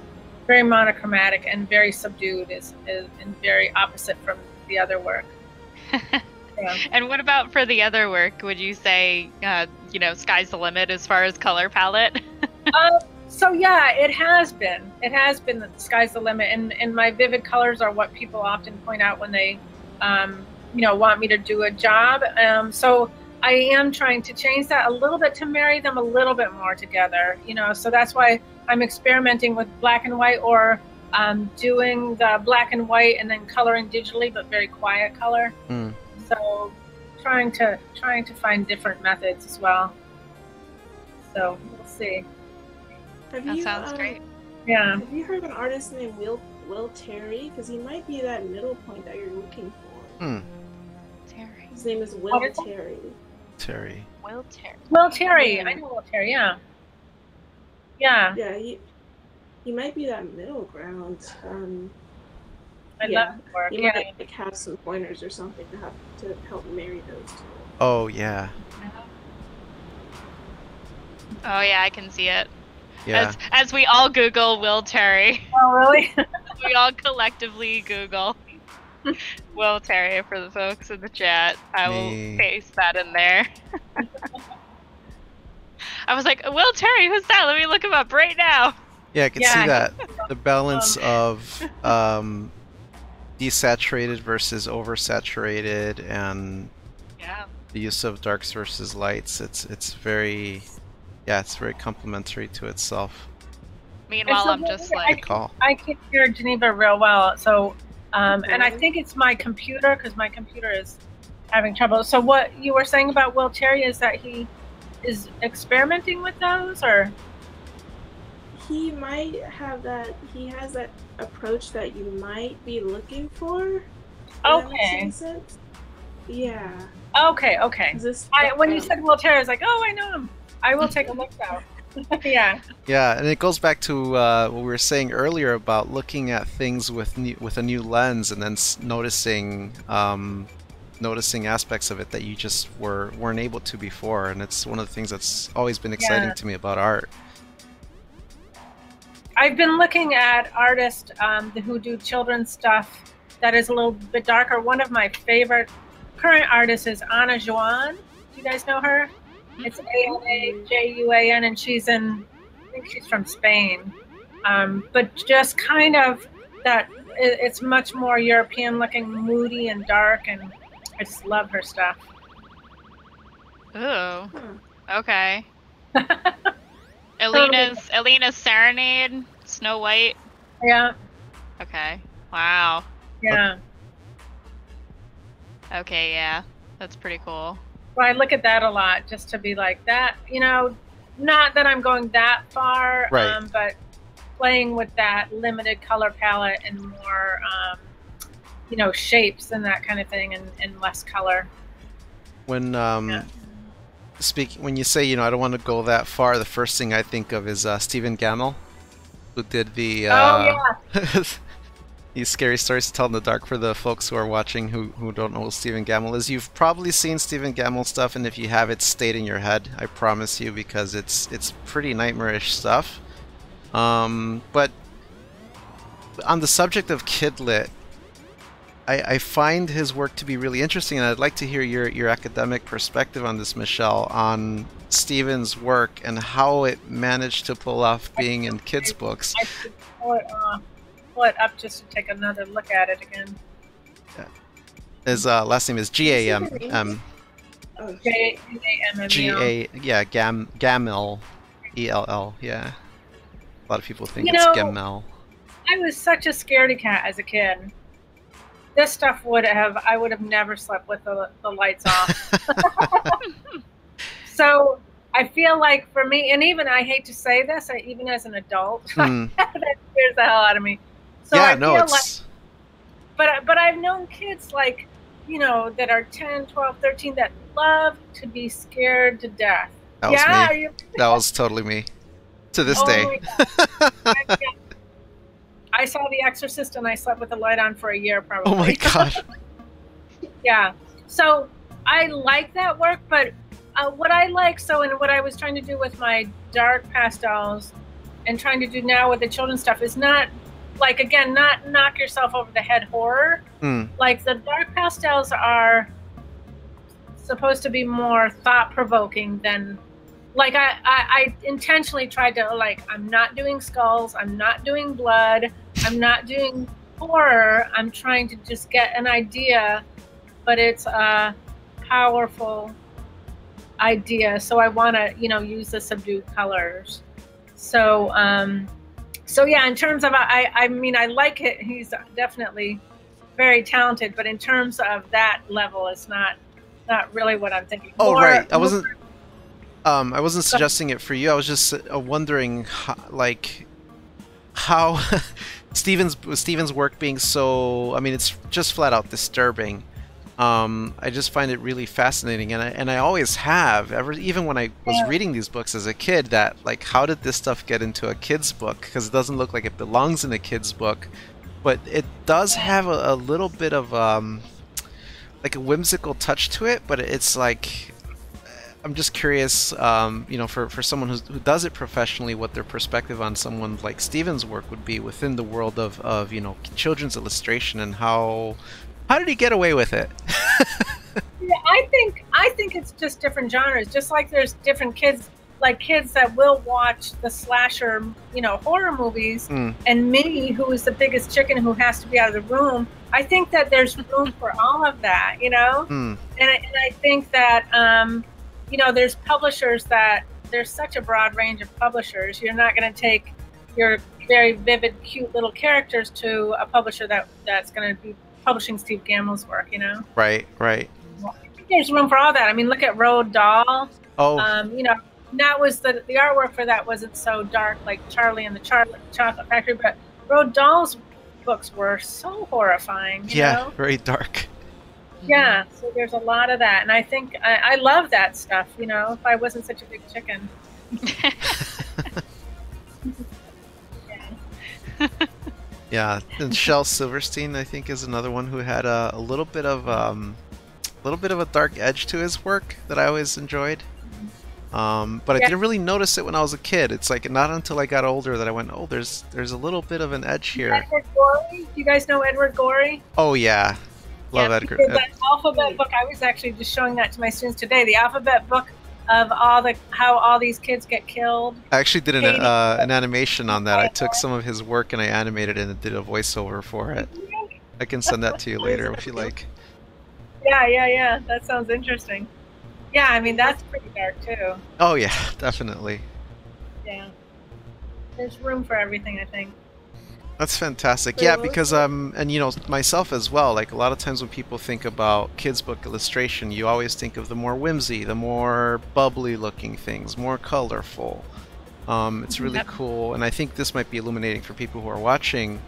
very monochromatic and very subdued, and very opposite from the other work. Yeah. And what about for the other work? Would you say, you know, sky's the limit as far as color palette? So yeah, it has been that the sky's the limit, and my vivid colors are what people often point out when they, you know, want me to do a job. So I am trying to change that a little bit to marry them a little bit more together, you know, so that's why I'm experimenting with black and white, or doing the black and white and then coloring digitally, but very quiet color. So trying to find different methods as well. So we'll see. That sounds great. Yeah. Have you heard of an artist named Will Terry? Because he might be that middle point that you're looking for. Terry. His name is Will Terry. Will Terry. Will Terry. I know Will Terry. Yeah. Yeah. Yeah. He might be that middle ground. I love his work. He might like have some pointers or something to help marry those two. Oh yeah. Oh yeah, I can see it. Yeah. As we all Google Will Terry. Oh really? We all collectively Google Will Terry for the folks in the chat. I will paste that in there. I was like, Will Terry, who's that? Let me look him up right now. Yeah, I can see that. The balance of desaturated versus oversaturated, and the use of darks versus lights. It's very, it's very complementary to itself. Meanwhile, I'm just like, I can hear Geneva real well. So, and I think it's my computer, because my computer is having trouble. So what you were saying about Will Terry is that he is experimenting with those, or? He might have that. He has that approach that you might be looking for. Okay. Yeah. Okay. When you said Will Terry, I was like, oh, I know him. I will take a look now. Yeah. Yeah, and it goes back to what we were saying earlier about looking at things with a new lens, and then noticing aspects of it that you just weren't able to before, and it's one of the things that's always been exciting to me about art. I've been looking at artists who do children's stuff that is a little bit darker. One of my favorite current artists is Ana Juan. Do you guys know her? It's Anajuan, and I think she's from Spain. But just kind of that, it's much more European looking, moody and dark, and I just love her stuff. Ooh. Okay. Elena's Serenade, Snow White. Yeah. Okay. Wow. Yeah. Okay, yeah. That's pretty cool. Well, I look at that a lot, just to be like that, you know, not that I'm going that far, right. But playing with that limited color palette and more, you know, shapes and that kind of thing, and less color. When when you say, you know, I don't want to go that far, the first thing I think of is Stephen Gamble, who did the these scary stories to tell in the dark for the folks who are watching who don't know who Stephen Gamble is. You've probably seen Stephen Gamble stuff, and if you have, it's stayed in your head. I promise you, because it's pretty nightmarish stuff. But on the subject of kidlit, I find his work to be really interesting, and I'd like to hear your academic perspective on this, Michele, on Stephen's work and how it managed to pull off being in kids' books. I should pull it up just to take another look at it again. Yeah. His last name is G-A-M-M. G-A-M-M-E-L. Gamel, E-L-L, yeah. A lot of people think You it's know, Gamel. I was such a scaredy cat as a kid. This stuff I would have never slept with the lights off. So I feel like for me, and even I hate to say this, even as an adult, that scares the hell out of me. So Yeah, I no, feel it's... like, but I've known kids like, you know, that are 10, 12, 13 that love to be scared to death. That was Yeah, me. That was totally me. To this Oh day. my God. I saw The Exorcist and I slept with the light on for a year probably. Oh my gosh. Yeah. So I like that work, but what I like, and what I was trying to do with my dark pastels and trying to do now with the children's stuff is not, like, again, not knock yourself over the head horror. Like, the dark pastels are supposed to be more thought-provoking than, like, I intentionally tried to, like, I'm not doing skulls, I'm not doing blood, I'm not doing horror, I'm trying to just get an idea, but it's a powerful idea, so I want to, you know, use the subdued colors. So yeah, in terms of, I mean, I like it, he's definitely very talented, but in terms of that level, it's not really what I'm thinking. Oh, right. I wasn't suggesting it for you. I was just wondering how Stephen's work being so, I mean, it's just flat out disturbing. I just find it really fascinating, and I always have, even when I was reading these books as a kid, that, like, how did this stuff get into a kid's book? Because it doesn't look like it belongs in a kid's book, but it does have a little bit of like a whimsical touch to it. But it's like, I'm just curious, you know, for someone who does it professionally, what their perspective on someone like Stephen's work would be within the world of you know, children's illustration, and how did he get away with it? Yeah, I think it's just different genres. Just like there's different kids, like kids that will watch the slasher, you know, horror movies, and me, who is the biggest chicken who has to be out of the room. I think that there's room for all of that, you know, and I think that you know, there's publishers that there's such a broad range of publishers. You're not going to take your very vivid, cute little characters to a publisher that's going to be publishing Steve Gamble's work, you know? Right. Right. Well, I think there's room for all that. I mean, look at Road Doll. Oh. You know, that was the artwork for that wasn't so dark like Charlie and the Chocolate Factory, but Road Doll's books were so horrifying. You know? Very dark. Yeah, so there's a lot of that, and I think I love that stuff. You know, if I wasn't such a big chicken. Yeah, and Shel Silverstein, I think, is another one who had a little bit of a dark edge to his work that I always enjoyed. But I didn't really notice it when I was a kid. It's like not until I got older that I went, oh, there's a little bit of an edge here. Edward Gorey? You guys know Edward Gorey? Oh yeah, love Edgar. That alphabet book. I was actually just showing that to my students today. The alphabet book of how all these kids get killed. I actually did an animation on that. I took some of his work and I animated it and did a voiceover for it. I can send that to you later if you like. Yeah. That sounds interesting. Yeah, I mean, that's pretty dark too. Oh yeah, definitely. Yeah. There's room for everything, I think. That's fantastic. Yeah, because and you know, myself as well, like a lot of times when people think about kids book illustration, you always think of the more whimsy, the more bubbly looking things, more colorful. It's really cool, and I think this might be illuminating for people who are watching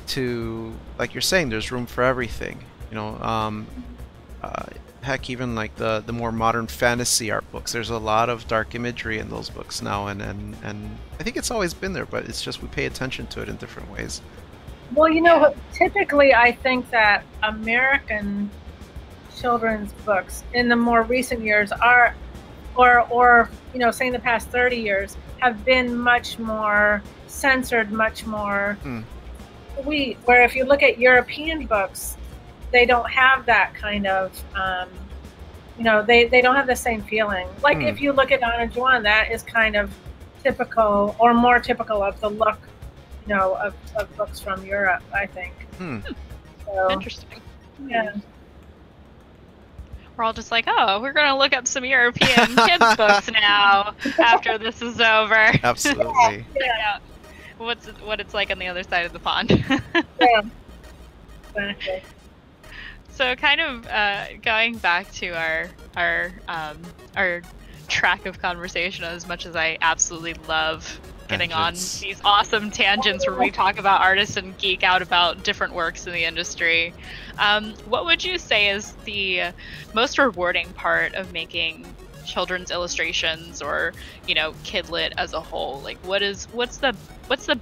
to, like you're saying, there's room for everything. You know, heck, even like the more modern fantasy art books, there's a lot of dark imagery in those books now, and I think it's always been there, but it's just we pay attention to it in different ways. Well, you know, typically I think that American children's books in the more recent years are, or you know, say in the past 30 years, have been much more censored, much more sweet. Where if you look at European books, they don't have that kind of, you know, they don't have the same feeling. Like if you look at Anna Juan, that is kind of typical or more typical of the look, you know, of books from Europe, I think. So, Interesting. Yeah. We're all just like, oh, we're going to look up some European kids books now after this is over. Absolutely. Yeah. What it's like on the other side of the pond. Yeah. Exactly. So kind of going back to our track of conversation, as much as I absolutely love getting on these awesome tangents where we talk about artists and geek out about different works in the industry. What would you say is the most rewarding part of making children's illustrations, or, you know, kidlit as a whole? Like, what's the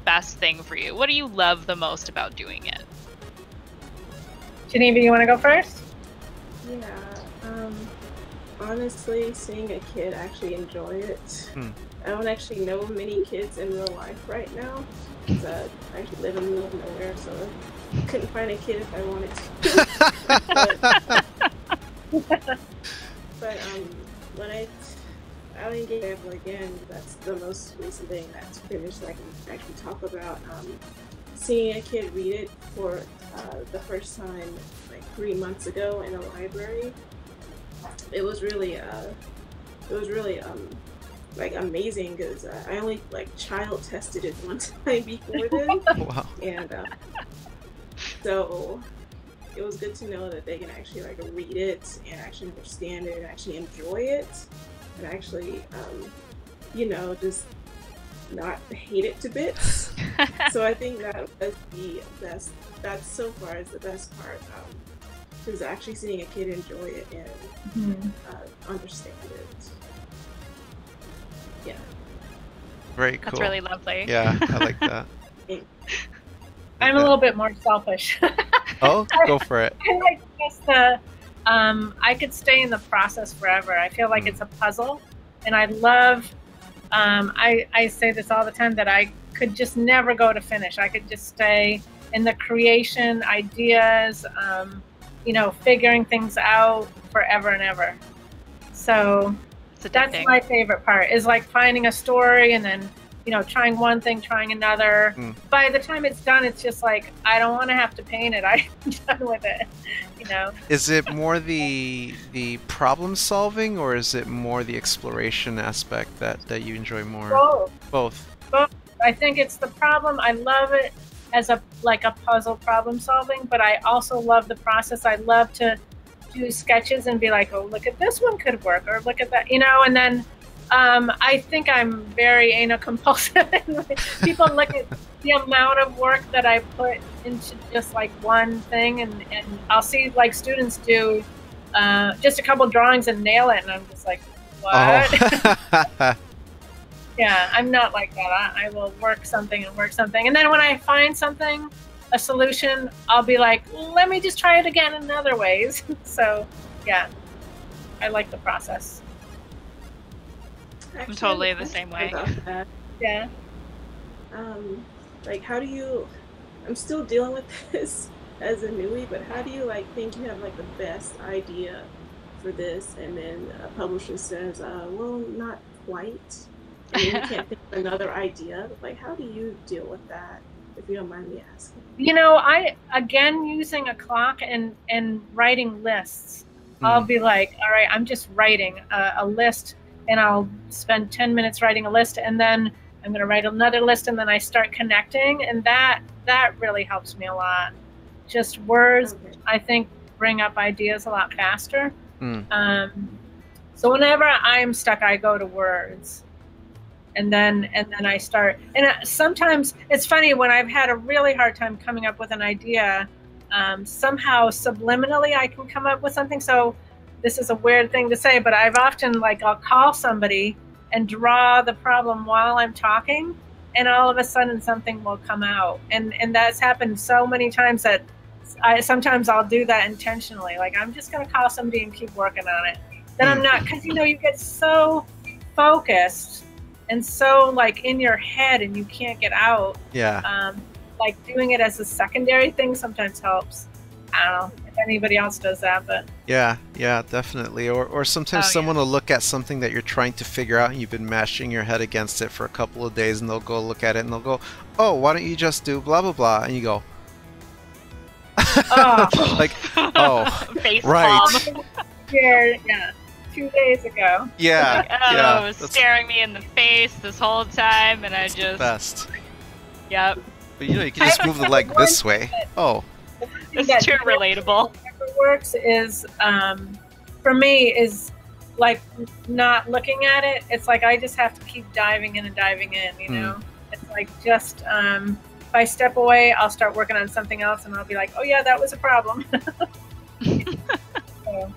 best thing for you? What do you love the most about doing it? Geneva, you want to go first? Yeah. Honestly, seeing a kid actually enjoy it. I don't actually know many kids in real life right now, because I actually live in the middle of nowhere, so I couldn't find a kid if I wanted to. but when I'll engage again, that's the most recent thing that's finished that I can actually talk about. Seeing a kid read it for the first time like 3 months ago in a library, it was really like amazing, because I only like child tested it one time before then. Wow. And so it was good to know that they can actually like read it and actually understand it and actually enjoy it, and actually you know, just not hate it to bits. So I think that was the best. That's so far is the best part. Is actually seeing a kid enjoy it and understand it. Yeah. Very cool. That's really lovely. Yeah, I like that. I'm a little bit more selfish. Oh, go for it. I like just I could stay in the process forever. I feel like it's a puzzle, and I love. I say this all the time, that I could just never go to finish. I could just stay in the creation, ideas, you know, figuring things out forever and ever. So that's my favorite part, is like finding a story and then, you know, trying one thing, trying another. By the time it's done, it's just like, I don't want to have to paint it. I'm done with it, you know. Is it more the problem solving, or is it more the exploration aspect that you enjoy more? Both. I think it's the problem. I love it as a puzzle problem solving, but I also love the process. I love to do sketches and be like, oh, look at this one could work, or look at that, you know. And then I think I'm very anal compulsive. People look at the amount of work that I put into just like one thing, and I'll see like students do just a couple drawings and nail it, and I'm just like, what? Oh. Yeah, I'm not like that. I will work something, and then when I find something, a solution, I'll be like, let me just try it again in other ways. So yeah, I like the process. I'm totally the same way. Yeah. Like, how do you? I'm still dealing with this as a newbie, but how do you like think you have like the best idea for this, and then a publisher says, well, not quite, and you can't think of another idea? Like, how do you deal with that, if you don't mind me asking? You know, I, again, using a clock and writing lists. I'll be like, all right, I'm just writing a list, and I'll spend 10 minutes writing a list, and then I'm going to write another list, and then I start connecting, and that really helps me a lot. Just words, I think, bring up ideas a lot faster. So whenever I'm stuck, I go to words. And then I start, and sometimes it's funny, when I've had a really hard time coming up with an idea, somehow subliminally I can come up with something. So this is a weird thing to say, but I've often, like, I'll call somebody and draw the problem while I'm talking, and all of a sudden something will come out, and that's happened so many times that sometimes I'll do that intentionally. Like, I'm just going to call somebody and keep working on it. Then I'm not, because you get so focused and so like in your head and you can't get out. Yeah. Like doing it as a secondary thing sometimes helps. I don't know if anybody else does that, but Yeah, definitely. Or sometimes someone will look at something that you're trying to figure out and you've been mashing your head against it for a couple of days, and they'll go look at it and they'll go, "Oh, why don't you just do blah blah blah?" And you go, like, "Oh, Face right." palm. yeah, 2 days ago. Yeah, Like, that's staring me in the face this whole time, and I just best. Yep. But you can just move the leg this way. Oh. It's too relatable. What works is, for me, is like not looking at it. It's like I just have to keep diving in and diving in, you know? It's like just, if I step away, I'll start working on something else and I'll be like, oh yeah, that was a problem. So,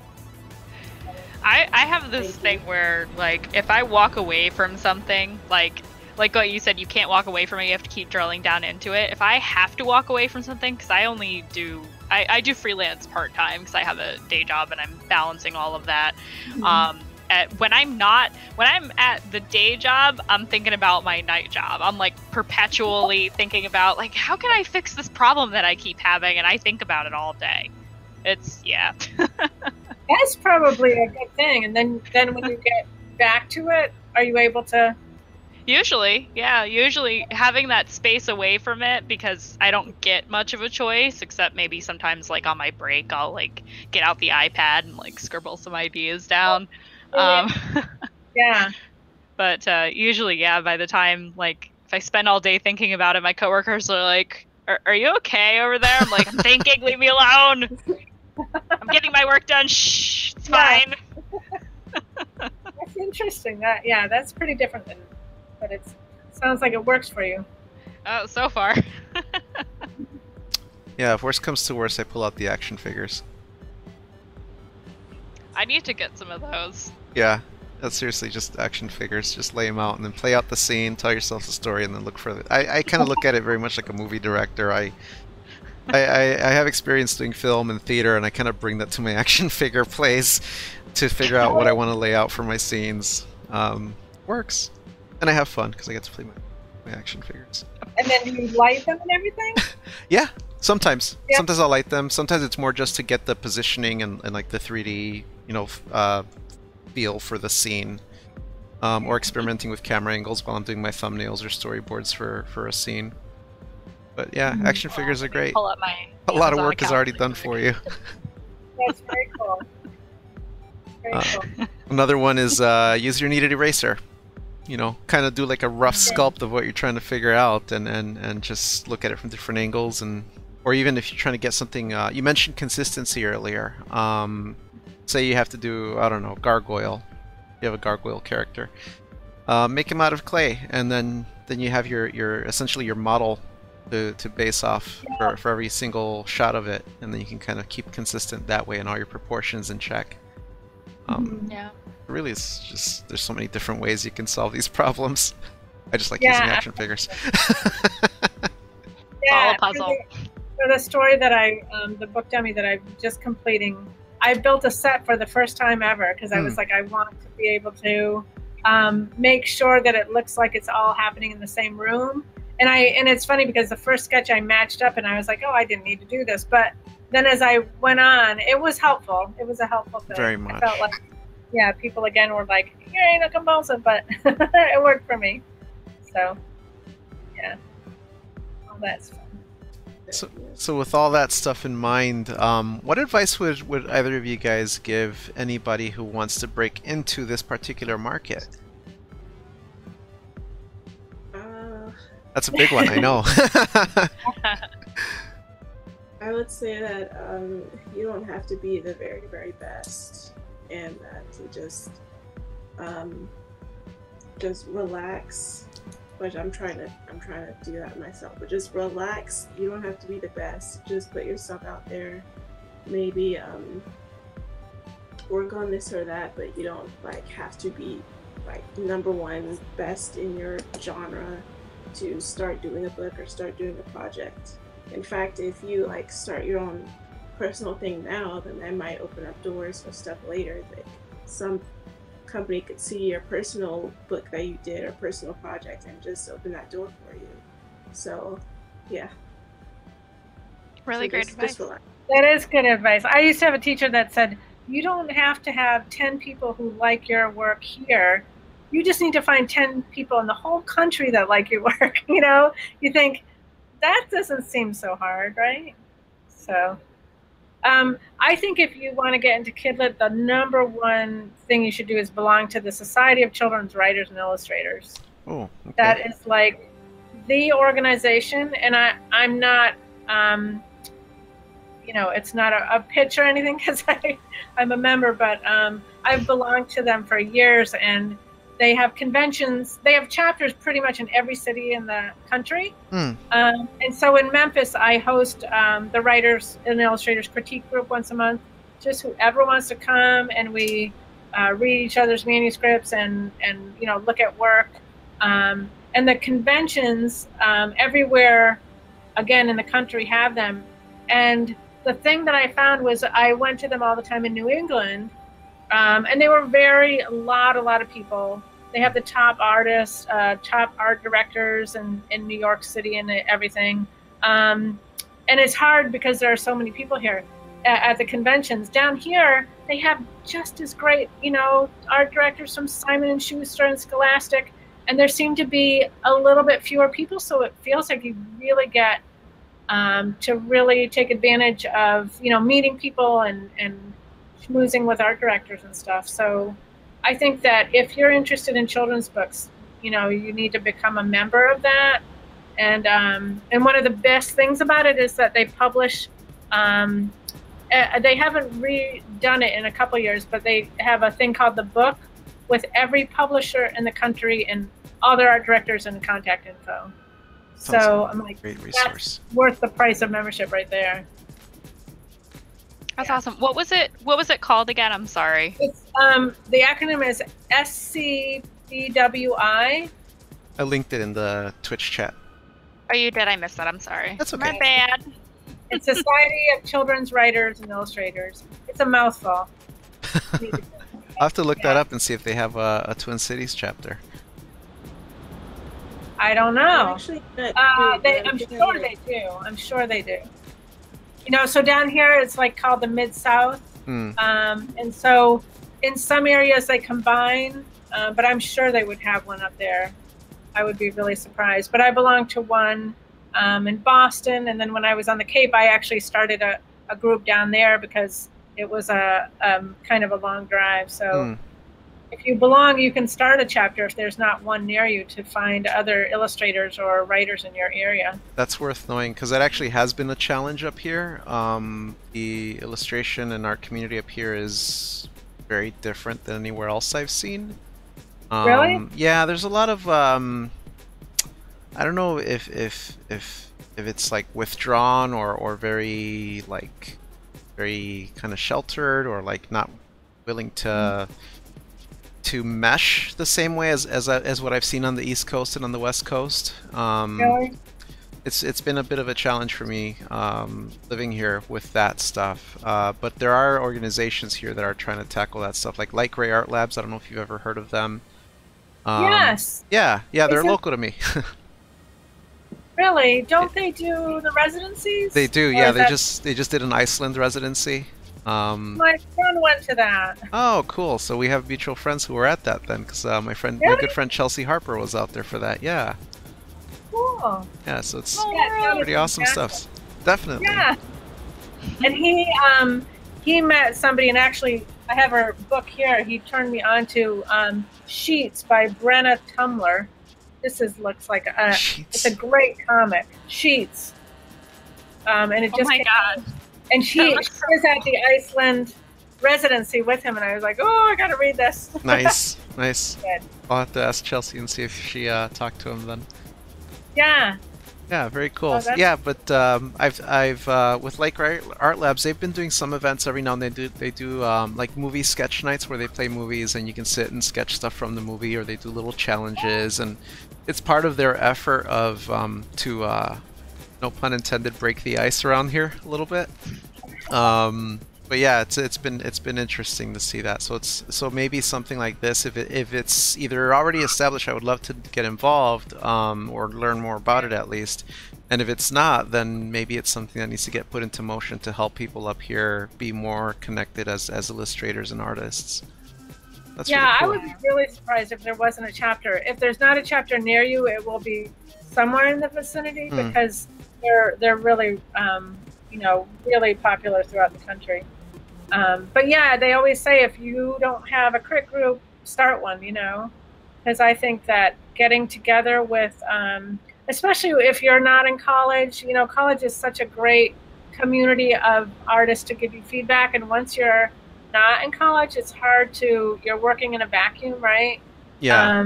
I have this thing where, like, if I walk away from something, like what you said, you can't walk away from it, you have to keep drilling down into it. If I have to walk away from something, because I do freelance part-time because I have a day job and I'm balancing all of that. When I'm at the day job, I'm thinking about my night job. I'm like perpetually thinking about, like, how can I fix this problem that I keep having, and I think about it all day. It's that's probably a good thing. And then when you get back to it, are you able to? Usually having that space away from it, because I don't get much of a choice, except maybe sometimes like on my break I'll like get out the iPad and like scribble some ideas down. Yeah. But usually, by the time, like, if I spend all day thinking about it, my coworkers are like, are you okay over there? I'm like, I'm thinking, leave me alone. I'm getting my work done. Shh, it's fine. That's interesting. That's pretty different but it sounds like it works for you. Oh, so far. Yeah, if worst comes to worst, I pull out the action figures. I need to get some of those. Yeah, that's seriously just action figures. Just lay them out and then play out the scene, tell yourself the story, and then look for it. I kind of look at it very much like a movie director. I have experience doing film and theater, and I kind of bring that to my action figure plays to figure out what I want to lay out for my scenes. Works. And I have fun because I get to play my action figures. And then you light them and everything? Yeah, sometimes. Yeah. Sometimes I'll light them. Sometimes it's more just to get the positioning and like the 3D, feel for the scene. Or experimenting with camera angles while I'm doing my thumbnails or storyboards for a scene. But yeah, action figures are great. Pull up my a lot of work is already done for you. That's very cool. Very cool. Another one is use your kneaded eraser. Kind of do like a rough sculpt of what you're trying to figure out, and just look at it from different angles, or even if you're trying to get something. You mentioned consistency earlier. Say you have to do, I don't know, gargoyle. You have a gargoyle character. Make him out of clay, and then you have your essentially your model to base off for every single shot of it, and then you can kind of keep consistent that way and all your proportions in check. Really, it's just there's so many different ways you can solve these problems. I just like using action figures. All a puzzle. For the story that the book dummy that I'm just completing, I built a set for the first time ever because I was like, I want to be able to make sure that it looks like it's all happening in the same room. And it's funny because the first sketch I matched up and I was like, oh, I didn't need to do this. But then as I went on, it was helpful. It was a helpful thing. Very much. I felt like, people again were like, you're ain't a compulsive, but it worked for me. So, yeah. All that's fun. So with all that stuff in mind, what advice would either of you guys give anybody who wants to break into this particular market? That's a big one, I know. I would say that you don't have to be the very, very best, and that to just relax. Which I'm trying to do that myself. But just relax. You don't have to be the best. Just put yourself out there. Maybe work on this or that, but you don't like have to be like #1 best in your genre. to start doing a book or start doing a project. In fact, if you like start your own personal thing now, then that might open up doors for stuff later. Like some company could see your personal book that you did or personal project and just open that door for you. So, yeah. Really So great advice. That is good advice. I used to have a teacher that said, you don't have to have 10 people who like your work here. You just need to find 10 people in the whole country that like your work. You know, you think that doesn't seem so hard, right? So I think if you want to get into Kidlit, the number one thing you should do is belong to the Society of Children's Writers and Illustrators. Oh, okay. That is like the organization, and I'm not, you know, it's not a pitch or anything because I'm a member, but I've belonged to them for years, and they have conventions. They have chapters pretty much in every city in the country. And so in Memphis, I host the Writers and Illustrators Critique Group once a month. Just whoever wants to come, and we read each other's manuscripts and you know, look at work. And the conventions everywhere, again, in the country have them. And the thing that I found was I went to them all the time in New England, and they were a lot of people. They have the top artists, top art directors in New York City and everything. And it's hard because there are so many people here at the conventions. Down here, they have just as great, you know, art directors from Simon & Schuster and Scholastic, and there seem to be a little bit fewer people, so it feels like you really get to really take advantage of, you know, meeting people and schmoozing with art directors and stuff. So I think that if you're interested in children's books, you know, you need to become a member of that. And one of the best things about it is that they publish, they haven't redone it in a couple years, but they have a thing called The Book with every publisher in the country and all their art directors and contact info. So I'm like, great resource. That's worth the price of membership right there. That's awesome. What was it called again? I'm sorry. It's the acronym is SCBWI. I linked it in the Twitch chat. Oh, you did? I missed that. I'm sorry. That's okay. My bad. It's Society of Children's Writers and Illustrators. It's a mouthful. I'll have to look that up and see if they have a Twin Cities chapter. I don't know. Actually, I'm sure they do. I'm sure they do. You know, so down here it's like called the Mid-South. And so in some areas they combine, but I'm sure they would have one up there. I would be really surprised. But I belong to one in Boston, and then when I was on the Cape, I actually started a group down there because it was a kind of a long drive. So if you belong, you can start a chapter if there's not one near you to find other illustrators or writers in your area. That's worth knowing because that actually has been a challenge up here. The illustration in our community up here is very different than anywhere else I've seen. Really? Yeah, there's a lot of I don't know if it's like withdrawn or very like very kind of sheltered or like not willing to mesh the same way as what I've seen on the East Coast and on the West Coast. Really? It's been a bit of a challenge for me living here with that stuff. But there are organizations here that are trying to tackle that stuff, like Light Gray Art Labs. I don't know if you've ever heard of them. Yes. Yeah, they're local to me. Really? Don't they do the residencies? They do. Yeah, they just did an Iceland residency. My friend went to that. Oh, cool. So we have mutual friends who were at that then, because my good friend Chelsea Harper was out there for that. Yeah. Cool. Yeah, so it's Yeah, pretty awesome stuff. Definitely. Yeah. And he met somebody, and actually I have her book here. He turned me on to Sheets by Brenna Tumler. This looks like it's a great comic. Sheets. And it just God. And she was at the Iceland residency with him, and I was like, oh, I gotta read this. Nice. Good. Good. I'll have to ask Chelsea and see if she talked to him then. Yeah. Yeah, very cool. Oh, that's- Yeah, but I've with like Art Labs, they've been doing some events every now and then. They do like movie sketch nights where they play movies and you can sit and sketch stuff from the movie, or they do little challenges, and it's part of their effort of to no pun intended, break the ice around here a little bit. But yeah, it's been interesting to see that. So maybe something like this, if it's either already established, I would love to get involved or learn more about it at least. And if it's not, then maybe it's something that needs to get put into motion to help people up here be more connected as illustrators and artists. That's yeah, really cool. I would be really surprised if there wasn't a chapter. If there's not a chapter near you, it will be somewhere in the vicinity because they're really really popular throughout the country. But yeah, they always say if you don't have a crit group, start one, because I think that getting together with, especially if you're not in college, college is such a great community of artists to give you feedback. And once you're not in college, it's hard you're working in a vacuum, right? Yeah.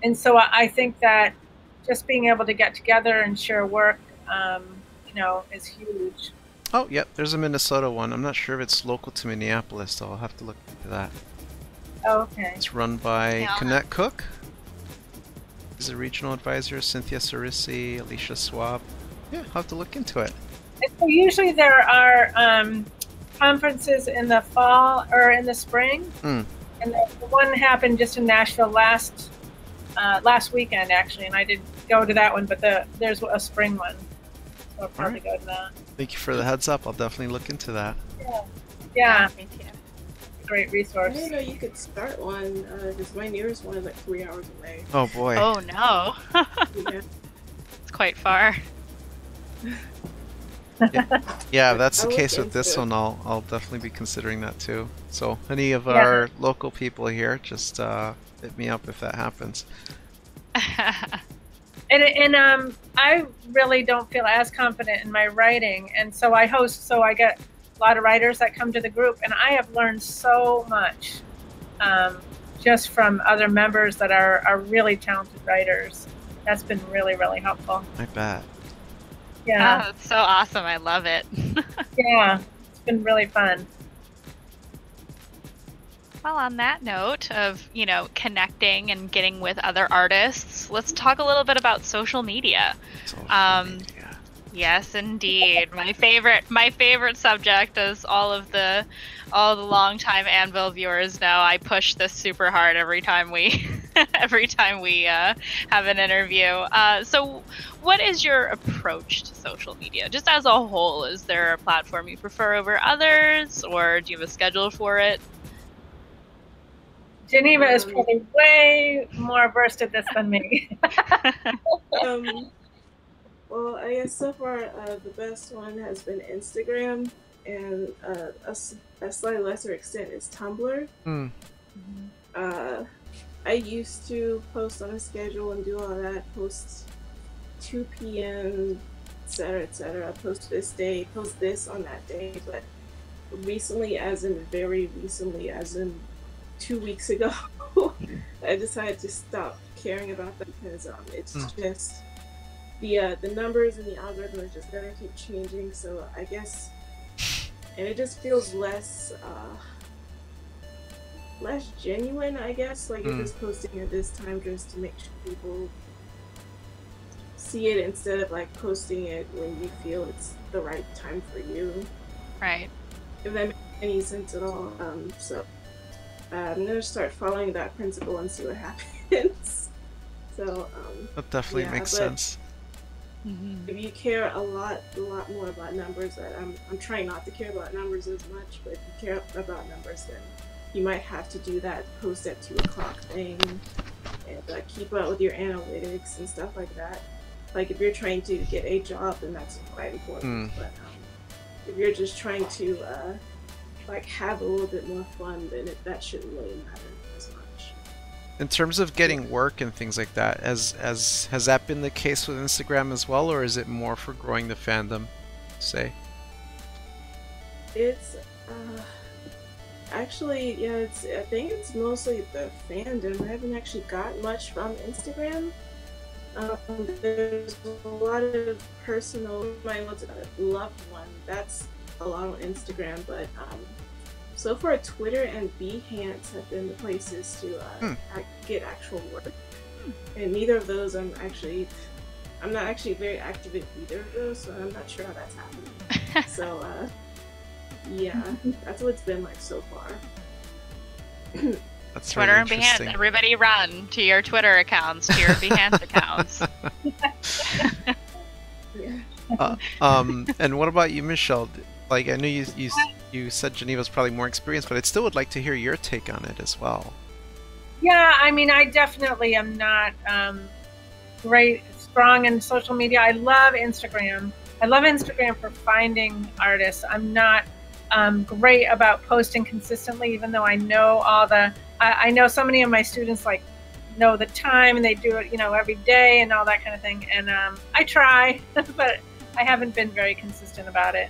And so I think that just being able to get together and share work, is huge. Oh, yep, there's a Minnesota one. I'm not sure if it's local to Minneapolis, so I'll have to look into that. Okay. It's run by Connect Cook. He's a regional advisor, Cynthia Cerisi, Alicia Swab. Yeah, I'll have to look into it. And so usually there are conferences in the fall or in the spring. And the one happened just in Nashville last weekend, actually, and I didn't go to that one, but there's a spring one. So I'll probably go to that. Thank you for the heads up. I'll definitely look into that. Yeah. Me too. Great resource. I didn't know you could start one, because my nearest one is like 3 hours away. Oh boy. Oh no. Yeah. It's quite far. Yeah, if that's the I'll case look with this into one, I'll definitely be considering that too. So any of our local people here, just hit me up if that happens. And I really don't feel as confident in my writing, and so I host, so I get a lot of writers that come to the group, and I have learned so much just from other members that are really talented writers. That's been really, really helpful. I bet. Yeah. Oh, it's so awesome. I love it. Yeah, it's been really fun. Well, on that note of, connecting and getting with other artists, let's talk a little bit about social media. Media. Yes, indeed. My favorite subject, as all the longtime Anvil viewers know. I push this super hard every time we have an interview. So what is your approach to social media? Just as a whole, is there a platform you prefer over others, or do you have a schedule for it? Geneva is probably way more versed at this than me. Well, I guess so far the best one has been Instagram, and a slightly lesser extent is Tumblr. I used to post on a schedule and do all that, post 2 p.m., etc., etc. Post this day, post this on that day, but very recently, as in 2 weeks ago, I decided to stop caring about that because it's just the numbers and the algorithm is just gonna keep changing. So I guess, and it just feels less genuine. I guess like you're just posting at this time just to make sure people see it instead of like posting it when you feel it's the right time for you. Right. If that makes any sense at all. So. I'm gonna start following that principle and see what happens. So that definitely makes sense. If you care a lot more about numbers, that I'm trying not to care about numbers as much, but if you care about numbers, then you might have to do that post at 2 o'clock thing and keep up with your analytics and stuff like that. Like if you're trying to get a job, then that's quite important. But if you're just trying to have a little bit more fun, then that shouldn't really matter as much. In terms of getting work and things like that, has that been the case with Instagram as well, or is it more for growing the fandom, say? It's actually, yeah, I think it's mostly the fandom. I haven't actually got much from Instagram. There's a lot of personal, my loved one. That's a lot on Instagram, but so far Twitter and Behance have been the places to get actual work. And neither of those I'm not actually very active in either of those, so I'm not sure how that's happening. So yeah, that's what it's been like so far. That's Twitter really and Behance. Everybody run to your Twitter accounts, to your Behance accounts. And what about you, Michelle? Like, I know you said Geneva's probably more experienced, but I still would like to hear your take on it as well. Yeah, I mean, I definitely am not strong in social media. I love Instagram. I love Instagram for finding artists. I'm not great about posting consistently, even though I know I know so many of my students like know the time and they do it, every day and all that kind of thing. And I try, but I haven't been very consistent about it.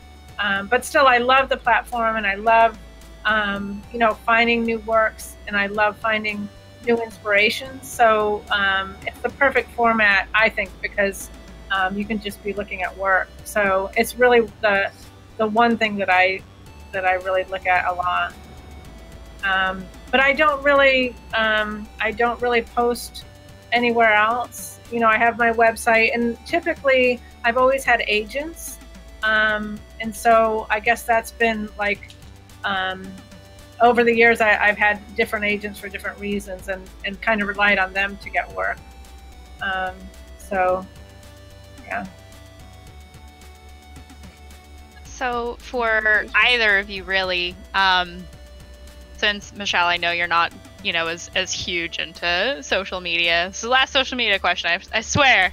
But still, I love the platform, and I love, finding new works, and I love finding new inspirations. So it's the perfect format, I think, because you can just be looking at work. So it's really the one thing that I really look at a lot. But I don't really post anywhere else. I have my website, and typically I've always had agents. And so I guess that's been like, over the years, I've had different agents for different reasons, and kind of relied on them to get work. So, yeah. So for either of you, really, since Michelle, I know you're not, as huge into social media. This is the last social media question, I swear.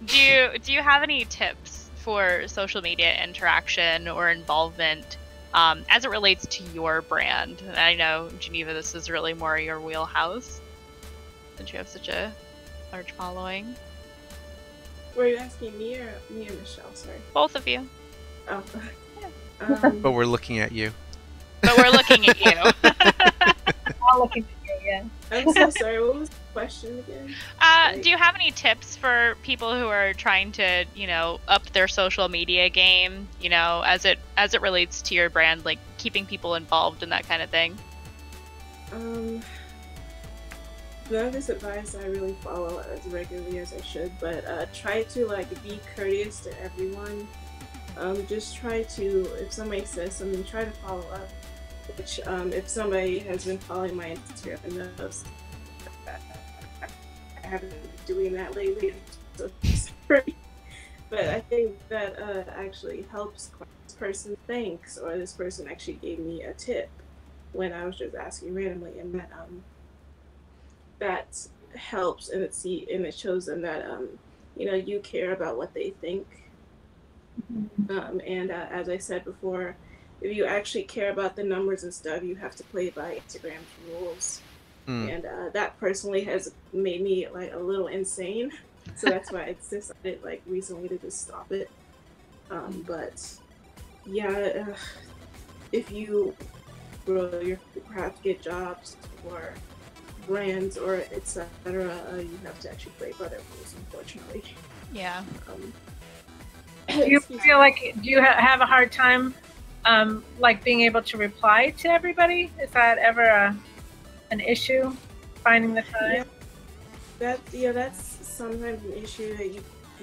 Do you have any tips for social media interaction or involvement as it relates to your brand? And I know, Geneva, this is really more your wheelhouse, since you have such a large following. Were you asking me or Michelle? Sorry. Both of you. Oh. But we're looking at you. But we're looking at you. All looking at you, yeah. I'm so sorry. What was the question again? Do you have any tips for people who are trying to, up their social media game, as it relates to your brand, like keeping people involved and that kind of thing? None of this advice I really follow as regularly as I should, but try to be courteous to everyone. Just try to, if somebody says something, try to follow up. Which, if somebody has been following my Instagram and knows I haven't been doing that lately, so sorry. But I think that actually helps. This person thanks, or this person actually gave me a tip when I was just asking randomly, and that helps, and it shows them that you care about what they think. And as I said before, if you actually care about the numbers and stuff, you have to play by Instagram's rules. And that personally has made me a little insane. So that's why I decided recently to just stop it. But yeah, if you have to get jobs or brands or etc., you have to actually play by their rules, unfortunately. Yeah. Do you feel do you have a hard time being able to reply to everybody? Is that ever an issue, finding the time? That's sometimes an issue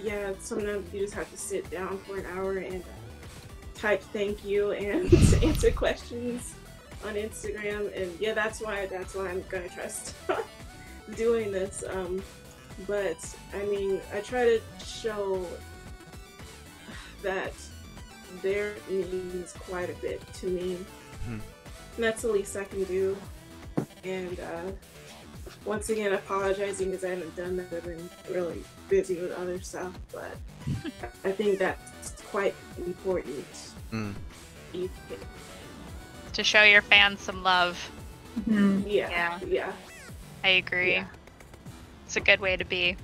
that sometimes you just have to sit down for an hour and type thank you and answer questions on Instagram, and that's why I'm gonna try to stop doing this. But I mean, I try to show that there means quite a bit to me. And that's the least I can do. And once again, apologizing because I haven't done that. I've been really busy with other stuff, but I think that's quite important. To show your fans some love. Yeah. I agree. Yeah. It's a good way to be.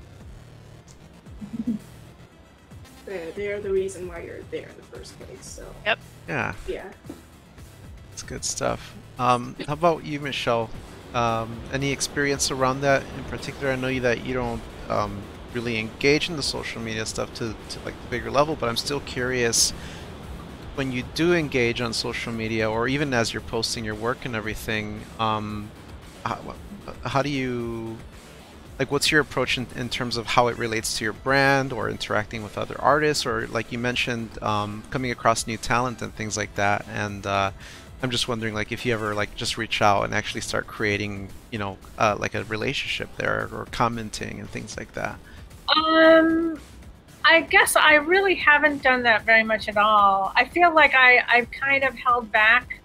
They're the reason why you're there in the first place. So. Yep. Yeah. Yeah. It's good stuff. How about you, Michelle? Any experience around that in particular? I know that you don't really engage in the social media stuff to like the bigger level, but I'm still curious, when you do engage on social media, or even as you're posting your work and everything, how do you, like, what's your approach in terms of how it relates to your brand or interacting with other artists, or like you mentioned, coming across new talent and things like that? And I'm just wondering, like, if you ever like just reach out and actually start creating, you know, like a relationship there, or commenting and things like that. I guess I really haven't done that very much at all. I feel like I've kind of held back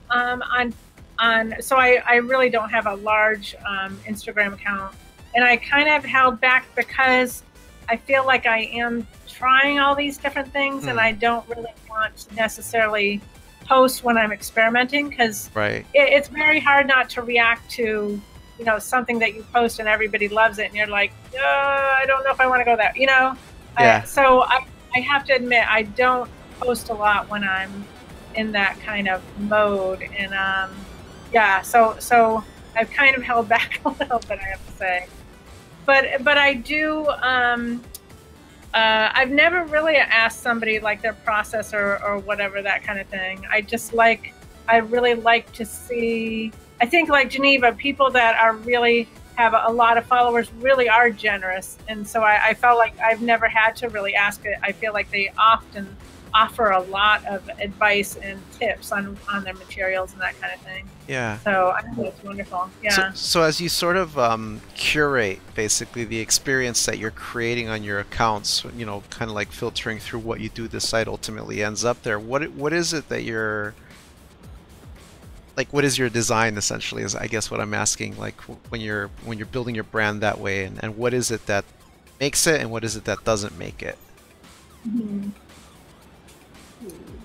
so I really don't have a large Instagram account, and I kind of held back because I feel like I am trying all these different things, and I don't really want to necessarily post when I'm experimenting, because it's very hard not to react to, you know, something that you post and everybody loves it, and you're like, I don't know if I want to go there, you know. Yeah. So I have to admit, I don't post a lot when I'm in that kind of mode, and yeah, so I've kind of held back a little bit, I have to say. But I do. I've never really asked somebody like their process or whatever, that kind of thing. I really like to see. I think like Geneva, people that are really have a lot of followers really are generous, and so I felt like I've never had to really ask it. I feel like they often offer a lot of advice and tips on their materials and that kind of thing. Yeah. So I think it's wonderful. Yeah. So as you sort of curate basically the experience that you're creating on your accounts, you know, kind of like filtering through what you do, the site ultimately ends up there. What is it that you're like? What is your design essentially? Is I guess what I'm asking. Like when you're building your brand that way, and what is it that makes it, and what is it that doesn't make it? Mm-hmm.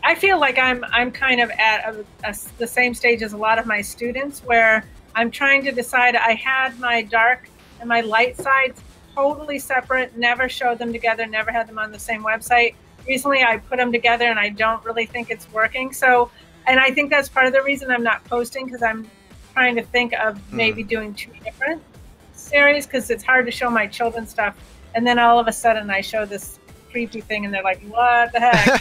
I feel like I'm kind of at the same stage as a lot of my students, where I'm trying to decide. I had my dark and my light sides totally separate, never showed them together, never had them on the same website. Recently I put them together, and I don't really think it's working. So, and I think that's part of the reason I'm not posting, because I'm trying to think of maybe doing 2 different series, because it's hard to show my children stuff, and then all of a sudden I show this creepy thing, and they're like, what the heck?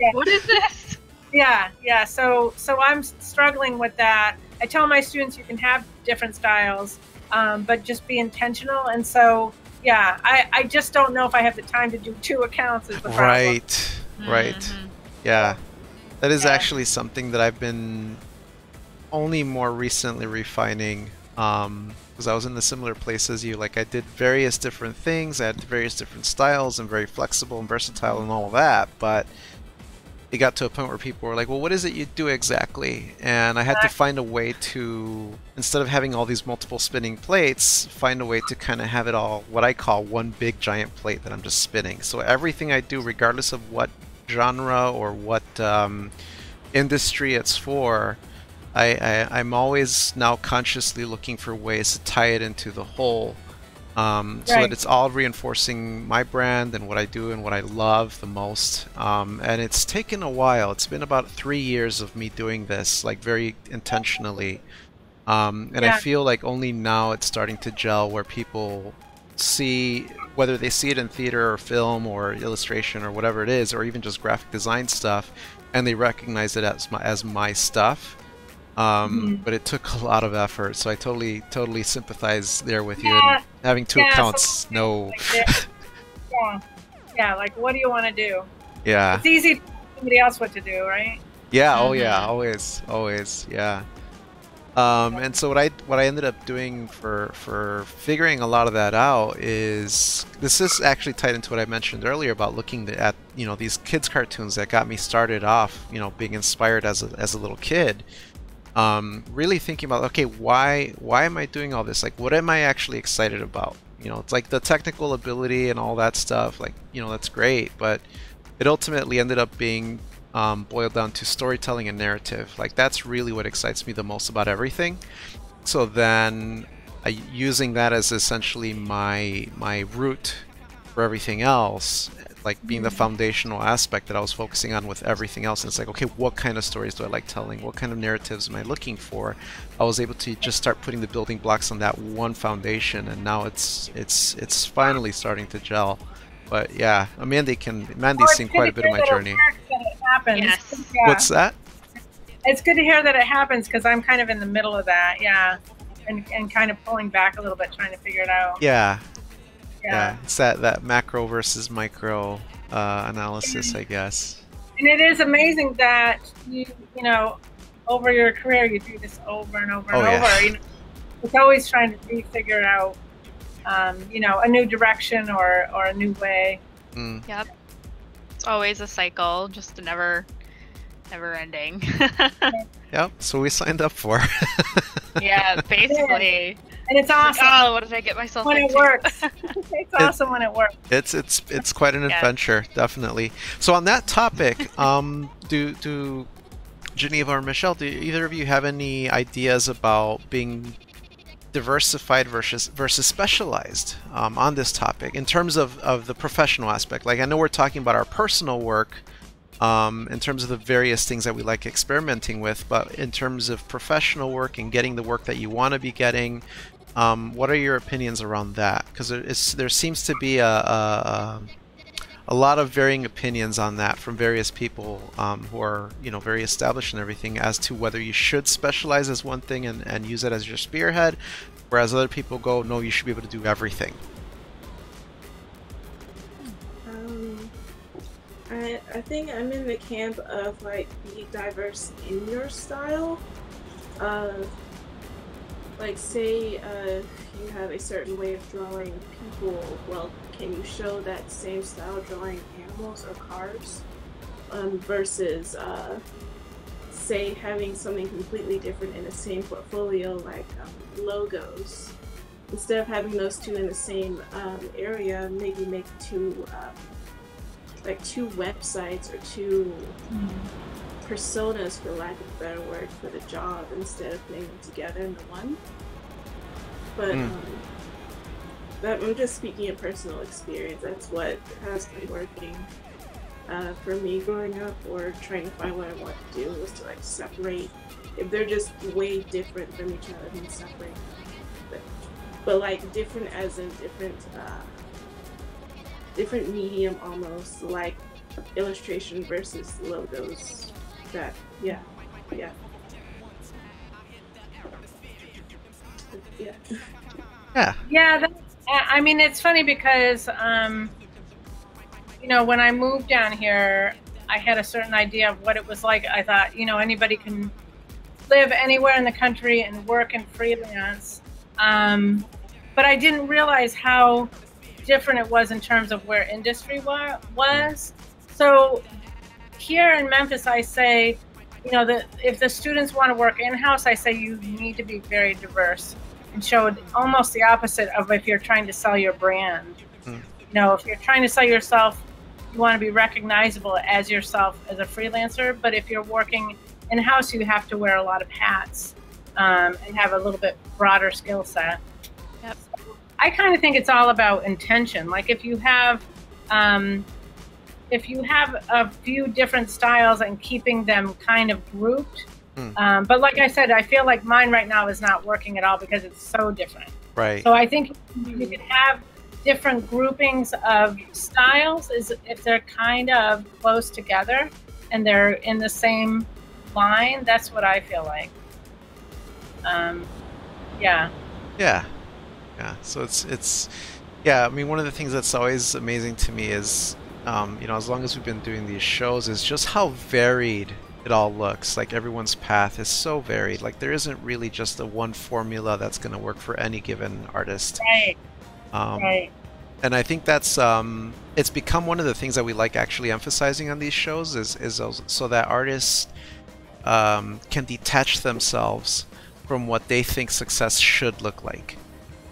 Yeah. What is this? Yeah. So I'm struggling with that. I tell my students you can have different styles, but just be intentional. And so, yeah, I just don't know if I have the time to do 2 accounts is the problem. Right. Yeah. That is actually something that I've been only more recently refining, because I was in a similar place as you. Like, I did various different things, I had various different styles, and very flexible and versatile and all of that, but it got to a point where people were like, well, what is it you do exactly? And I had to find a way to, instead of having all these multiple spinning plates, find a way to kind of have it all, what I call one big giant plate that I'm just spinning. So everything I do, regardless of what genre or what industry it's for, I'm always now consciously looking for ways to tie it into the whole, so that it's all reinforcing my brand and what I do and what I love the most. And it's taken a while. It's been about 3 years of me doing this, like, very intentionally. And I feel like only now it's starting to gel, where people see, whether they see it in theater or film or illustration or whatever it is, or even just graphic design stuff, and they recognize it as my stuff. But it took a lot of effort, so I totally sympathize there with you. And having 2 accounts, no. Yeah, like, what do you want to do? Yeah. It's easy to tell somebody else what to do, right? Yeah, oh yeah, always, yeah. And so what I ended up doing for figuring a lot of that out is, this is actually tied into what I mentioned earlier about looking at, you know, these kids cartoons that got me started off, you know, being inspired as a little kid. Really thinking about, okay, why am I doing all this? Like, what am I actually excited about? You know, it's like the technical ability and all that stuff, like, you know, that's great, but it ultimately ended up being boiled down to storytelling and narrative. Like, that's really what excites me the most about everything. So then using that as essentially my root for everything else, like being the foundational aspect that I was focusing on with everything else. And it's like, okay, what kind of stories do I like telling? What kind of narratives am I looking for? I was able to just start putting the building blocks on that one foundation, and now it's finally starting to gel. But yeah, Mandy's seen quite a bit of my journey. It happens. Yes. Yeah. What's that? It's good to hear that it happens, because I'm kind of in the middle of that, yeah, and kind of pulling back a little bit, trying to figure it out. Yeah. Yeah. It's that macro versus micro analysis, I guess. And it is amazing that you know, over your career, you do this over and over and over. Yeah. You know, it's always trying to figure out, you know, a new direction or a new way. Yep. It's always a cycle, just never ending. Yep. So we signed up for. Yeah, basically. And it's awesome. Oh, what did I get myself when into? it works. It's awesome when it works. It's quite an adventure, definitely. So on that topic, do Geneva or Michelle, do either of you have any ideas about being diversified versus specialized on this topic in terms of the professional aspect? Like, I know we're talking about our personal work in terms of the various things that we like experimenting with, but in terms of professional work and getting the work that you want to be getting, what are your opinions around that? Because there seems to be a lot of varying opinions on that from various people who are, you know, very established and everything, as to whether you should specialize as one thing and use it as your spearhead, whereas other people go, no, you should be able to do everything. I think I'm in the camp of, like, be diverse in your style. Like, say you have a certain way of drawing people, well, can you show that same style drawing animals or cars? Versus, say, having something completely different in the same portfolio, like logos. Instead of having those two in the same area, maybe make two websites or two personas, for lack of a better word, for the job, instead of putting them together into one. But I'm just speaking of personal experience. That's what has been working for me growing up, or trying to find what I want to do, was to, like, separate. If they're just way different from each other, then separate them. But like, different as in different medium, almost, like illustration versus logos. That, yeah. I mean, it's funny because you know, when I moved down here, I had a certain idea of what it was like. I thought, you know, anybody can live anywhere in the country and work and freelance, but I didn't realize how different it was in terms of where industry was. So here in Memphis, I say, you know, that if the students want to work in-house, I say you need to be very diverse and show almost the opposite of if you're trying to sell your brand. You know, if you're trying to sell yourself, you want to be recognizable as yourself as a freelancer. But if you're working in-house, you have to wear a lot of hats and have a little bit broader skill set. Yep. I kind of think it's all about intention. Like, if you have a few different styles and keeping them kind of grouped. But like I said, I feel like mine right now is not working at all because it's so different. Right. So I think you can have different groupings of styles is if they're kind of close together and they're in the same line. That's what I feel like. Yeah. So it's yeah. I mean, one of the things that's always amazing to me is, you know, as long as we've been doing these shows, is just how varied it all looks. Like, everyone's path is so varied. Like, there isn't really just a one formula that's going to work for any given artist. Right. Right. And I think that's it's become one of the things that we like actually emphasizing on these shows is so that artists can detach themselves from what they think success should look like,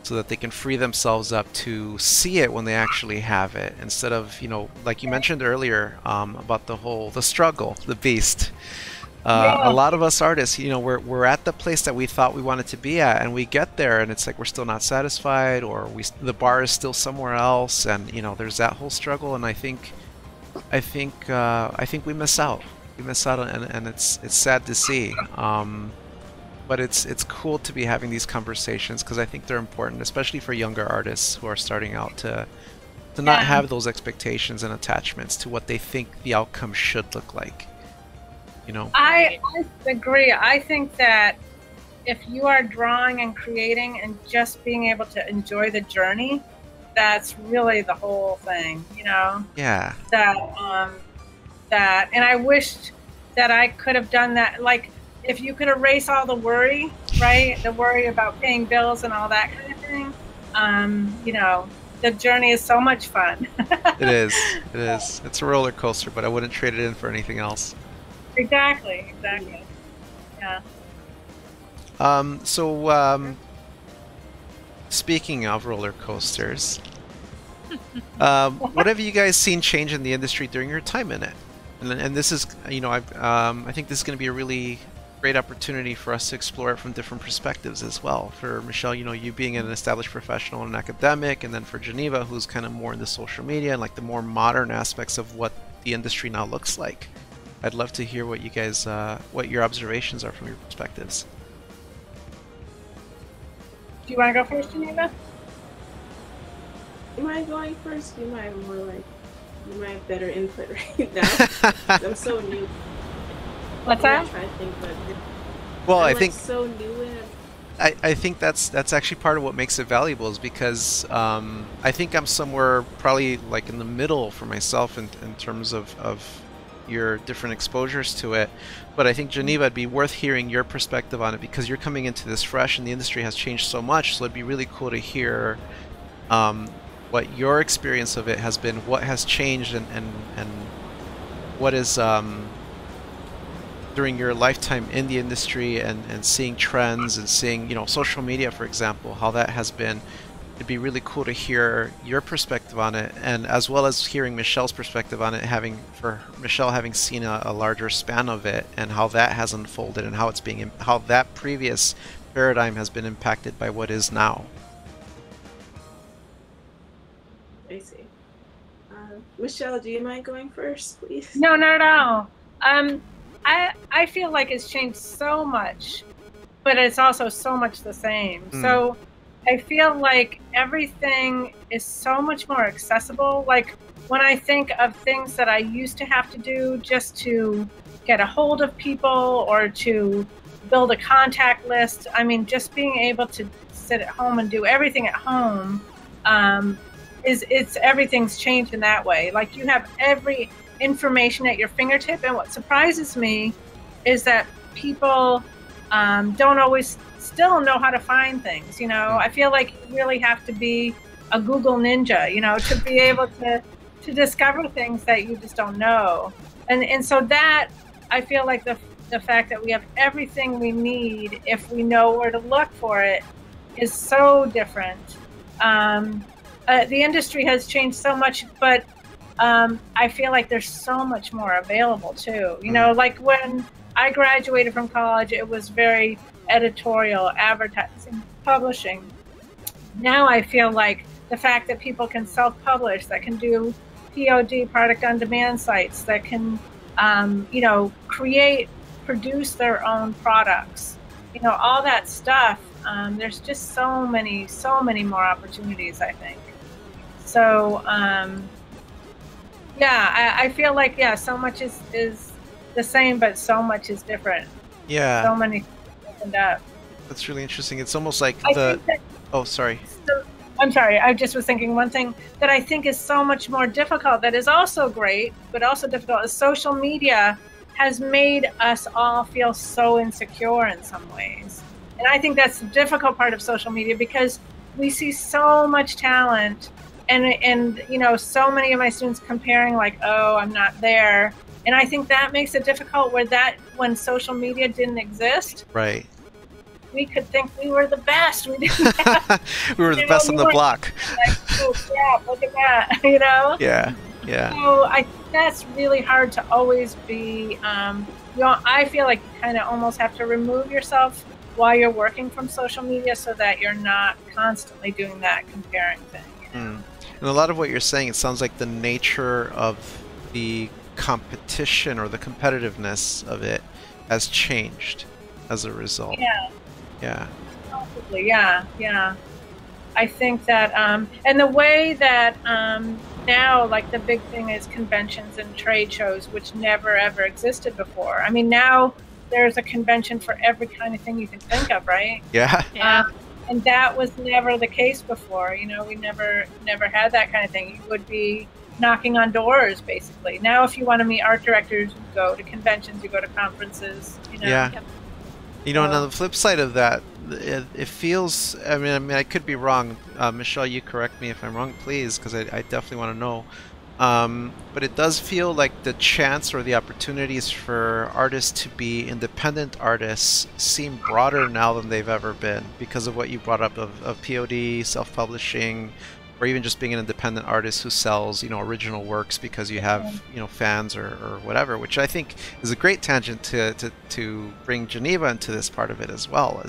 so that they can free themselves up to see it when they actually have it, instead of, you know, like you mentioned earlier, about the struggle, the beast. A lot of us artists, you know, we're at the place that we thought we wanted to be at, and we get there, and it's like we're still not satisfied, or the bar is still somewhere else, and you know, there's that whole struggle. And I think we miss out. We miss out, and it's sad to see. But it's cool to be having these conversations because I think they're important, especially for younger artists who are starting out to not have those expectations and attachments to what they think the outcome should look like. You know, I agree. I think that if you are drawing and creating and just being able to enjoy the journey, that's really the whole thing. You know. Yeah. That and I wished that I could have done that. Like, if you could erase all the worry, right? The worry about paying bills and all that kind of thing. You know, the journey is so much fun. It is. It is. It's a roller coaster, but I wouldn't trade it in for anything else. Exactly. Yeah. Speaking of roller coasters, what have you guys seen change in the industry during your time in it? And this is, you know, I think this is going to be a really great opportunity for us to explore it from different perspectives as well. For Michele, you know, you being an established professional and academic, and then for Geneva, who's kind of more in the social media and like the more modern aspects of what the industry now looks like. I'd love to hear what you guys, what your observations are from your perspectives. Do you want to go first, Geneva? Am I going first? You might have more like, you might have better input right now. I'm so new. What's that? I think, but well, I'm I think so new in it. I think that's actually part of what makes it valuable, is because I think I'm somewhere probably like in the middle for myself in terms of your different exposures to it. But I think, Geneva, it'd be worth hearing your perspective on it because you're coming into this fresh and the industry has changed so much. So it'd be really cool to hear what your experience of it has been, what has changed, and what is during your lifetime in the industry, and seeing trends and seeing, you know, social media, for example, how that has been. It'd be really cool to hear your perspective on it, and as well as hearing Michele's perspective on it, for Michele having seen a larger span of it and how that has unfolded and how how that previous paradigm has been impacted by what is now. I see. Michele, do you mind going first, please? No, not at all. I feel like it's changed so much, but it's also so much the same. So I feel like everything is so much more accessible. Like, when I think of things that I used to have to do just to get a hold of people or to build a contact list, I mean, just being able to sit at home and do everything at home, everything's changed in that way. Like, you have every information at your fingertip, and what surprises me is that people don't always still know how to find things. You know, I feel like you really have to be a Google ninja, you know, to be able to discover things that you just don't know. And so that, I feel like the fact that we have everything we need if we know where to look for it is so different. The industry has changed so much, but I feel like there's so much more available too. You know, like when I graduated from college, it was very editorial, advertising, publishing. Now I feel like the fact that people can self-publish, that can do POD, product on demand sites, that can, you know, produce their own products, you know, all that stuff. There's just so many more opportunities, I think. So, yeah, I feel like, yeah, so much is the same, but so much is different. Yeah. So many things opened up. That's really interesting. It's almost like oh, sorry. I'm sorry. I just was thinking one thing that I think is so much more difficult, that is also great, but also difficult, is social media has made us all feel so insecure in some ways. And I think that's the difficult part of social media, because we see so much talent, and you know, so many of my students comparing, like, oh, I'm not there. And I think that makes it difficult, when social media didn't exist. Right. We could think we were the best. We didn't have, we were the best on the block. Like, oh, yeah, look at that, you know? Yeah. Yeah. So I think that's really hard to always be. I feel like you kind of almost have to remove yourself while you're working from social media so that you're not constantly doing that comparing thing. You know? And a lot of what you're saying, it sounds like the nature of the competition or the competitiveness of it has changed as a result. Yeah. Yeah. Possibly. Yeah. Yeah. I think that, and the way that now, like the big thing is conventions and trade shows, which never ever existed before. I mean, now there's a convention for every kind of thing you can think of, right? Yeah. Yeah. And that was never the case before. You know, we never had that kind of thing. You would be knocking on doors, basically. Now, if you want to meet art directors, you go to conventions, you go to conferences. You know? Yeah. Yep. You know, and on the flip side of that, it feels. I mean, I could be wrong. Michelle, you correct me if I'm wrong, please, because I definitely want to know. But it does feel like the chance or the opportunities for artists to be independent artists seem broader now than they've ever been because of what you brought up of POD, self-publishing, or even just being an independent artist who sells, original works because you have, fans or whatever, which I think is a great tangent to bring Geneva into this part of it as well.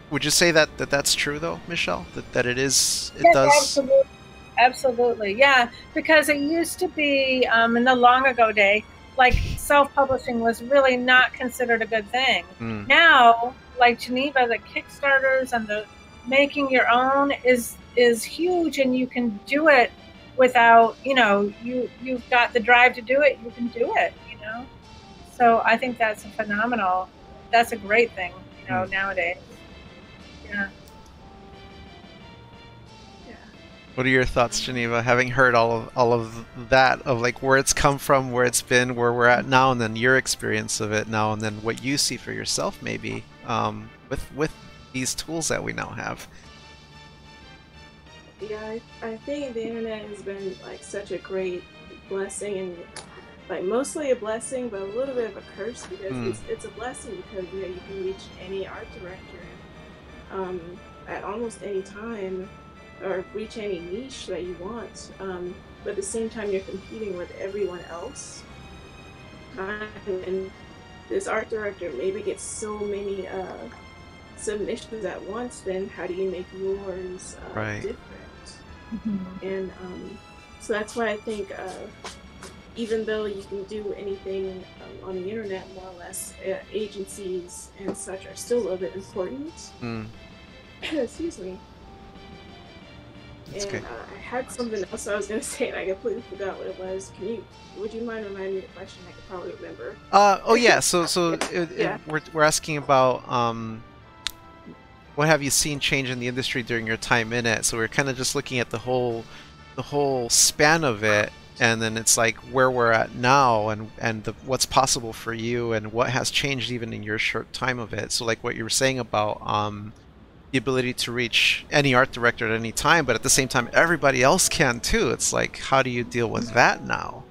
Would you say that that's true though, Michelle? That it is, it Yes, does? absolutely. Absolutely, yeah. Because it used to be in the long ago day, like self-publishing was really not considered a good thing. Now, like Geneva, the Kickstarters and the making your own is huge, and you can do it without, you've got the drive to do it. You can do it, So I think that's that's a great thing, nowadays. Yeah. What are your thoughts, Geneva, having heard all of that, of like where it's come from, where it's been, where we're at now, and then your experience of it now, and then what you see for yourself maybe with these tools that we now have? Yeah, I think the internet has been like such a great blessing, and like mostly a blessing, but a little bit of a curse because it's a blessing because you can reach any art director at almost any time, or reach any niche that you want, but at the same time you're competing with everyone else. And this art director maybe gets so many submissions at once, then how do you make yours different? And so that's why I think even though you can do anything on the internet, more or less, agencies and such are still a little bit important. Excuse me. That's and good. I had something else I was going to say, and I completely forgot what it was. Would you mind reminding me the question? I could probably remember. Oh yeah. So Yeah. we're asking about what have you seen change in the industry during your time in it? So we're kind of just looking at the whole span of it, and then it's like where we're at now, and what's possible for you, and what has changed even in your short time of it. So like what you were saying about the ability to reach any art director at any time, but at the same time everybody else can too. It's like, how do you deal with that now?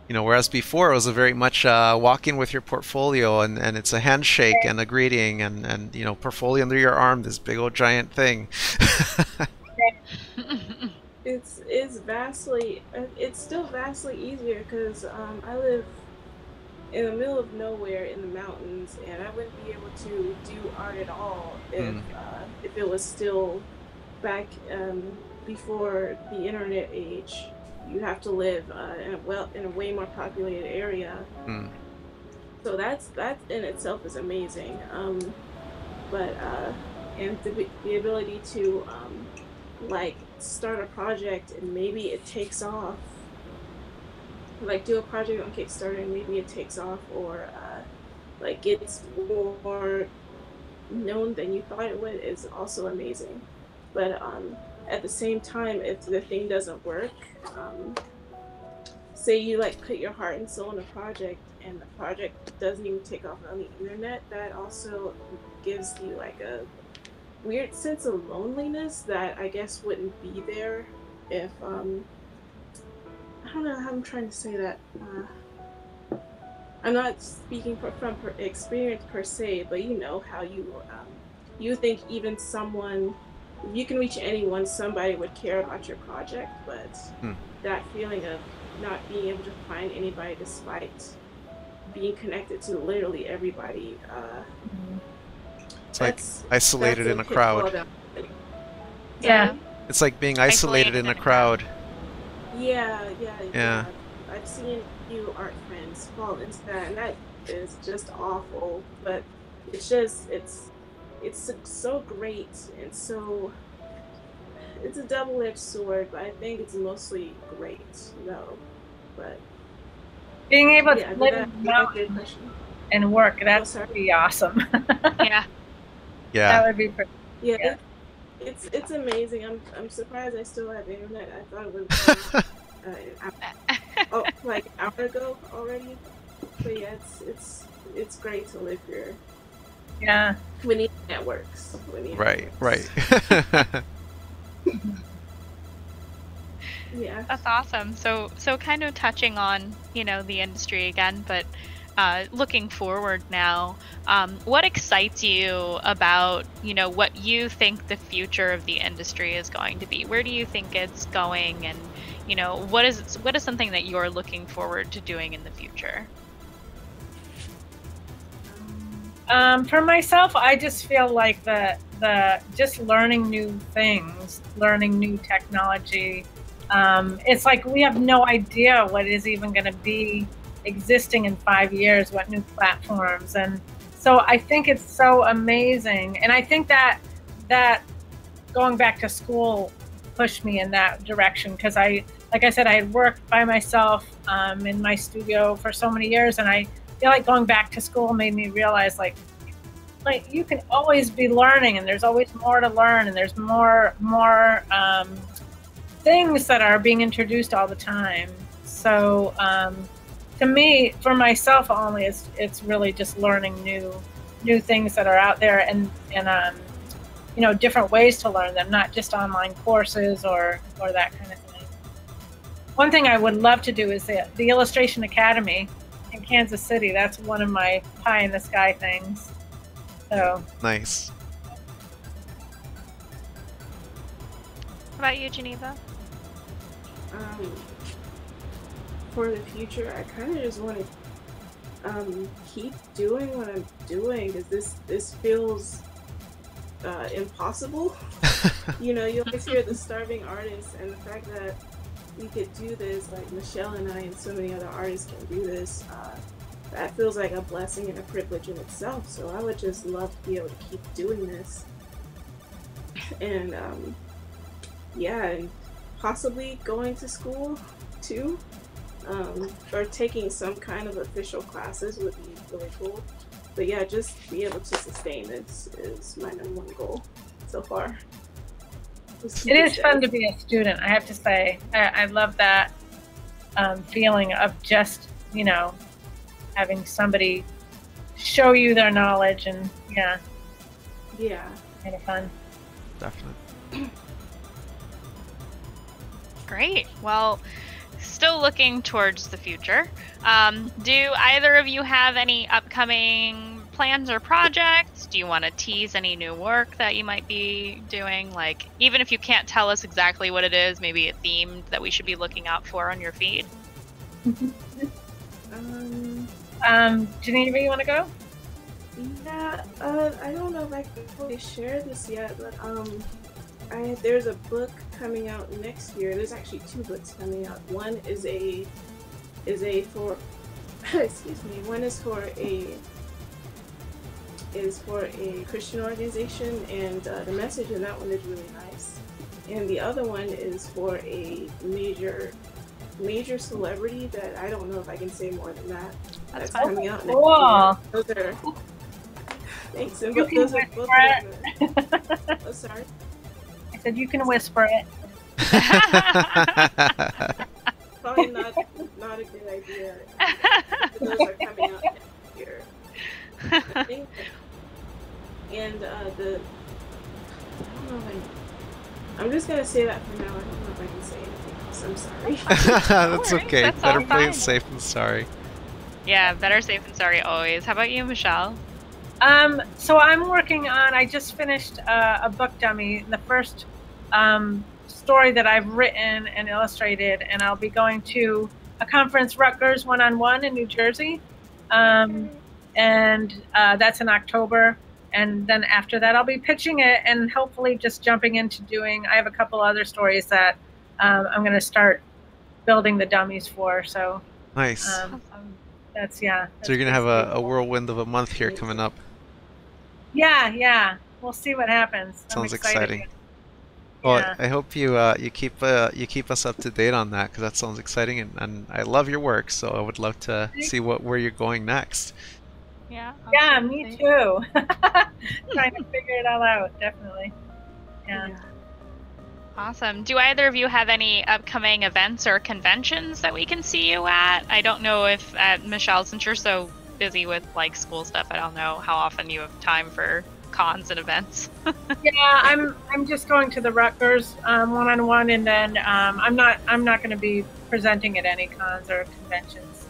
Whereas before it was a very much walk in with your portfolio, and it's a handshake and a greeting, and portfolio under your arm, this big old giant thing. It's still vastly easier because I live in the middle of nowhere in the mountains, and I wouldn't be able to do art at all if it was still back before the internet age. You have to live in a way more populated area. So that in itself is amazing. But and the ability to like start a project and maybe it takes off. Like do a project on Kickstarter and maybe it takes off, or like gets more known than you thought it would, is also amazing. But at the same time, if the thing doesn't work, say you like put your heart and soul in a project and the project doesn't even take off on the internet, that also gives you like a weird sense of loneliness that I guess wouldn't be there if I don't know how I'm trying to say that. I'm not speaking from experience per se, but you know how you think even someone you can reach anyone, somebody would care about your project, but Hmm. that feeling of not being able to find anybody despite being connected to literally everybody, It's like that's isolated in a crowd. Yeah. Sorry? It's like being isolated in a crowd. Yeah. Yeah. I've seen a few art friends fall into that, and that is just awful. But it's just it's so great and so it's a double-edged sword, but I think it's mostly great though. But Being able yeah, to live that in the mountains your question. and work, Oh, that's sorry. pretty awesome. Yeah. Yeah. That would be pretty. Yeah, Yeah. it's amazing. I'm surprised I still have internet. I thought it was like an hour ago already. But yeah, it's great to live here. Yeah. When the internet works. Right. Yeah. That's awesome. So kind of touching on, you know, the industry again, but looking forward now, what excites you about, you know, what you think the future of the industry is going to be? Where do you think it's going, and, you know, what is something that you're looking forward to doing in the future? For myself, I just feel like the just learning new things, learning new technology. It's like we have no idea what is even going to be existing in 5 years, what new platforms. And so I think it's so amazing. And I think that going back to school pushed me in that direction, because like I said, I had worked by myself in my studio for so many years, and I feel like going back to school made me realize like you can always be learning, and there's always more to learn, and there's more things that are being introduced all the time. So to me, for myself only, it's really just learning new things that are out there, and you know, different ways to learn them, not just online courses or that kind of thing. One thing I would love to do is the Illustration Academy in Kansas City. That's one of my pie in the sky things. So Nice. What about you, Geneva? For the future, I kind of just want to keep doing what I'm doing, because this feels impossible. You know, you always hear the starving artists, and the fact that we could do this, like Michele and I and so many other artists can do this, that feels like a blessing and a privilege in itself. So I would just love to be able to keep doing this, and yeah, and possibly going to school too, or taking some kind of official classes would be really cool. But yeah, just be able to sustain this is my #1 goal so far. it is fun to be a student, I have to say. I love that feeling of just, you know, having somebody show you their knowledge, and yeah, kind of fun. Definitely. Great. Well, still looking towards the future. Do either of you have any upcoming plans or projects? Do you want to tease any new work that you might be doing? Like, even if you can't tell us exactly what it is, maybe a theme that we should be looking out for on your feed? Geneva, you want to go? Yeah, I don't know if I can fully share this yet, but there's a book coming out next year. There's actually 2 books coming out. One is for excuse me. One is for a Christian organization, and the message in that one is really nice. And the other one is for a major celebrity that I don't know if I can say more than that. That's coming out next year. Those are thanks. And those are both. Oh, sorry. I said you can whisper it. Probably not a good idea. Those are coming out next year, I think. And I don't know if I'm just gonna say that for now. I don't know if I can say anything else. I'm sorry. That's okay. That's Better all play fine. it safe than sorry. Yeah, better safe than sorry always. How about you, Michele? So I'm working on. I just finished a book dummy, the first story that I've written and illustrated, and I'll be going to a conference, Rutgers One-on-One in New Jersey, and that's in October. And then after that, I'll be pitching it and hopefully just jumping into doing. I have a couple other stories that I'm going to start building the dummies for. So Nice. That's yeah. So you're gonna have a whirlwind of a month here coming up. Yeah. We'll see what happens. Sounds I'm excited. exciting. Well, Yeah. I hope you keep us up to date on that, because that sounds exciting, and I love your work. So I would love to see where you're going next. Yeah. Yeah, me too. Trying to figure it all out, definitely. Yeah. Awesome. Do either of you have any upcoming events or conventions that we can see you at? I don't know if, Michelle, since you're so busy with like school stuff, I don't know how often you have time for cons and events. Yeah, I'm just going to the Rutgers one-on-one, and then I'm not going to be presenting at any cons or conventions,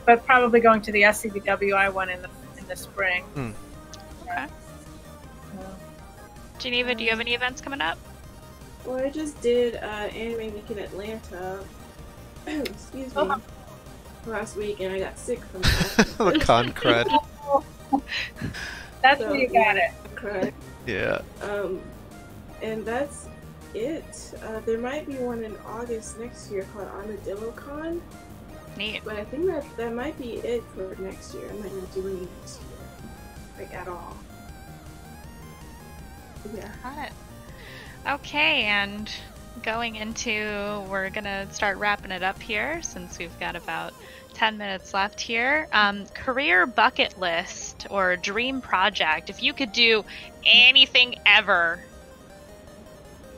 but probably going to the SCBWI one in the spring. Okay. Geneva, do you have any events coming up? Well, I just did Anime Week in Atlanta. Excuse me. Last week, and I got sick from that. The con crud. That's where you got it. Crud. Yeah. And that's it. There might be one in August next year called Armadillo Con. Neat. But I think that might be it for next year. I might not do any next year, like at all. Yeah. Got it. Okay, and going into, we're gonna start wrapping it up here since we've got about 10 minutes left here. Career bucket list or dream project. If you could do anything ever,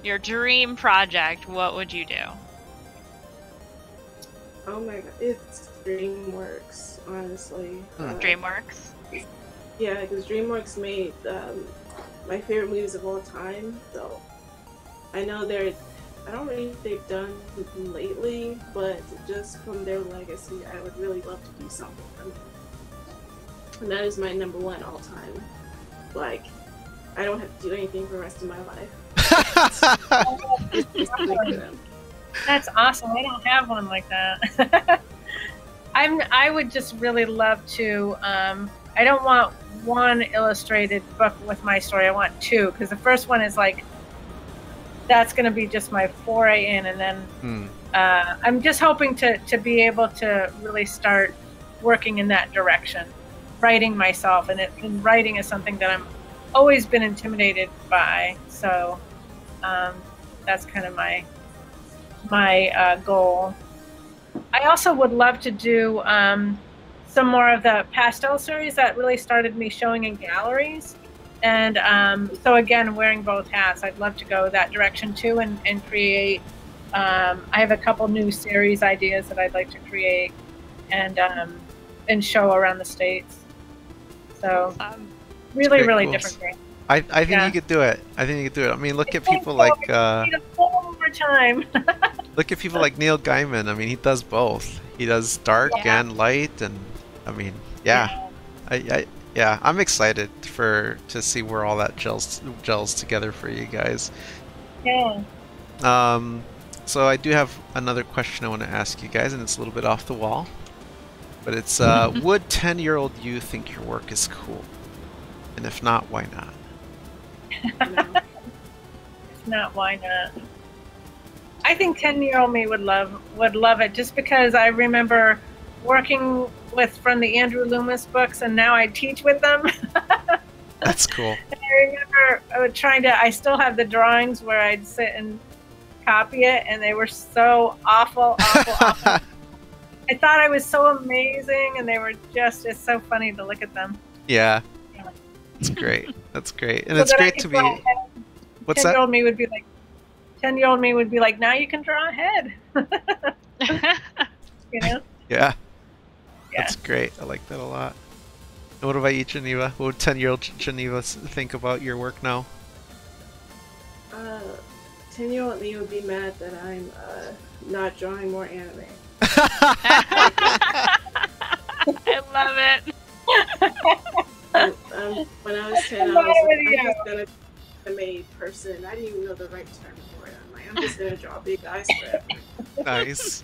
your dream project, what would you do? Oh my god, it's DreamWorks, honestly. DreamWorks? Yeah, because DreamWorks made my favorite movies of all time, so I know I don't really think they've done lately, but just from their legacy, I would really love to do something for them. And that is my number one all time. Like, I don't have to do anything for the rest of my life. That's awesome. I don't have one like that. I would just really love to. I don't want one illustrated book with my story. I want two, because the first one is like, that's going to be just my foray in, and then I'm just hoping to be able to really start working in that direction, writing myself, and writing is something that I'm always been intimidated by. So that's kind of my goal. I also would love to do some more of the pastel series that really started me showing in galleries. And so again, wearing both hats, I'd love to go that direction too, and create. I have a couple new series ideas that I'd like to create and show around the States. So really cool. Different things. I think you could do it. I mean, look at people like need a little more time. Look at people like Neil Gaiman. I mean, he does both. He does dark and light, and I mean, I'm excited to see where all that gels together for you guys. Yeah. So I do have another question I want to ask you guys, and it's a little bit off the wall, but it's would 10-year-old you think your work is cool? And if not, why not? If not, why not? I think 10-year-old me would love it, just because I remember working from the Andrew Loomis books, and now I teach with them. That's cool. And I remember I still have the drawings where I'd sit and copy it, and they were so awful. I thought I was so amazing, and they were just, it's so funny to look at them. Yeah. That's great. That's great. And so it's great to be... What's that? 10-year-old me would be like, 10-year-old me would be like, now you can draw a head. You know? Yeah. That's great. I like that a lot. And what about you, Geneva? What would 10-year-old Geneva think about your work now? 10-year-old me would be mad that I'm not drawing more anime. I love it. When I was 10, I was like, I'm just gonna be an anime person. I didn't even know the right term for it. I'm like, I'm just gonna draw big eyes forever. Nice.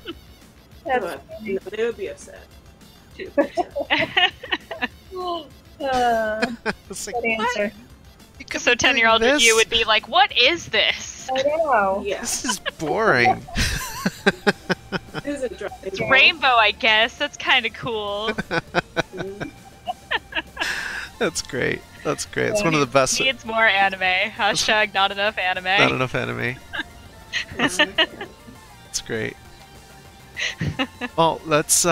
But you know, they would be upset. Too. It's like, Good answer. you could So be doing 10-year-old this? you would be like, "What is this? I know. Yeah. This is boring. This is a drawing. It's rainbow, I guess. That's kind of cool." That's great. That's great. It's one of the best. Needs more anime. Hashtag not enough anime. Not enough anime. It's great. Well, let's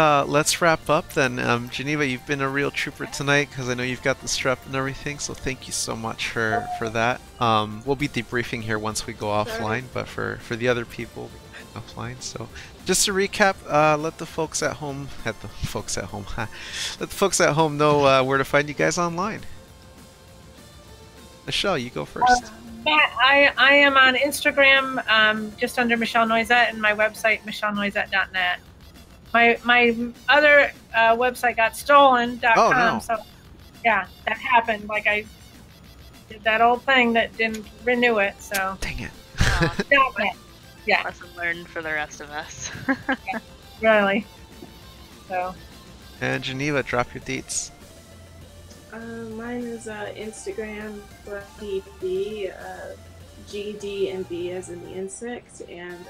wrap up then. Geneva, you've been a real trooper tonight because I know you've got the strep and everything. So thank you so much for that. We'll be debriefing here once we go offline, but for the other people offline. So just to recap, let the folks at home let the folks at home know where to find you guys online. Michelle, you go first. I am on Instagram, just under Michele Noiset, and my website, michelenoiset.net. My other website got stolen.com, Oh, no. so yeah, that happened. Like I did that old thing that didn't renew it, so Dang it. yeah, Lesson learned for the rest of us. really. So And Geneva, drop your deets. Mine is Instagram, GDBee, GD and B as in the insect, and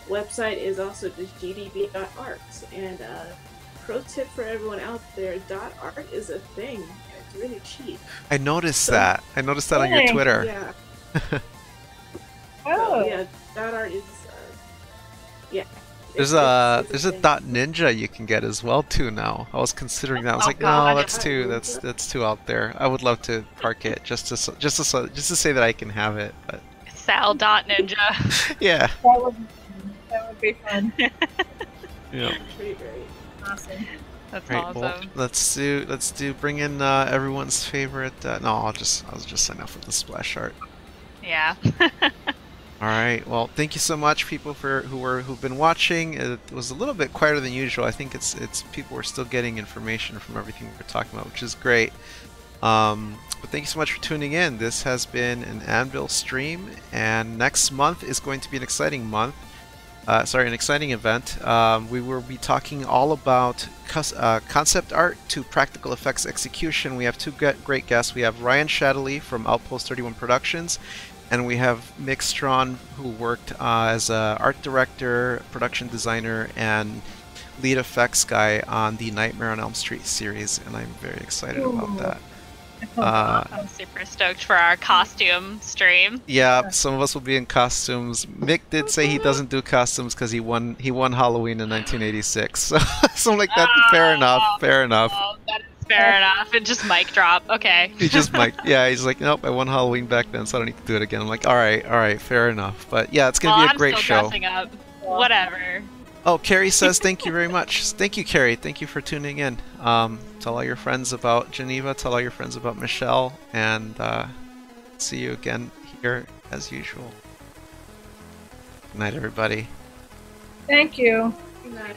website is also just gdb.art. And pro tip for everyone out there, .art is a thing. It's really cheap. I noticed that. I noticed that on your Twitter. Yeah. oh, Yeah, .art is yeah. There's a dot ninja you can get as well too now. I was considering that. I was Oh, like, God. no, that's too out there. I would love to park it just to say that I can have it. But Sal.ninja. yeah. that would be fun. Yeah. Pretty great. Awesome. That's Right, awesome. well, let's bring in everyone's favorite. No, I'll just sign off with the splash art. Yeah. All right. Well, thank you so much, people, who've been watching. It was a little bit quieter than usual. I think it's people are still getting information from everything we're talking about, which is great. But thank you so much for tuning in. This has been an Anvil stream, and next month is going to be an exciting month. An exciting event. We will be talking all about concept art to practical effects execution. We have two great guests. We have Ryan Shadley from Outpost 31 Productions, and we have Mick Strawn, who worked as an art director, production designer, and lead effects guy on the Nightmare on Elm Street series, and I'm very excited about that. I'm super stoked for our costume stream. Yeah, some of us will be in costumes. Mick did say he doesn't do costumes because he won Halloween in 1986. So I'm like, that's fair enough. Oh, that is fair enough. And just mic drop. Okay. He just he's like, nope, I won Halloween back then, so I don't need to do it again. I'm like, all right, fair enough. But yeah, it's gonna be a great show. I'm still dressing up. Whatever. Oh, Carrie says thank you very much. Thank you, Carrie. Thank you for tuning in. Tell all your friends about Geneva. Tell all your friends about Michelle. And see you again here as usual. Good night, everybody. Thank you. Good night.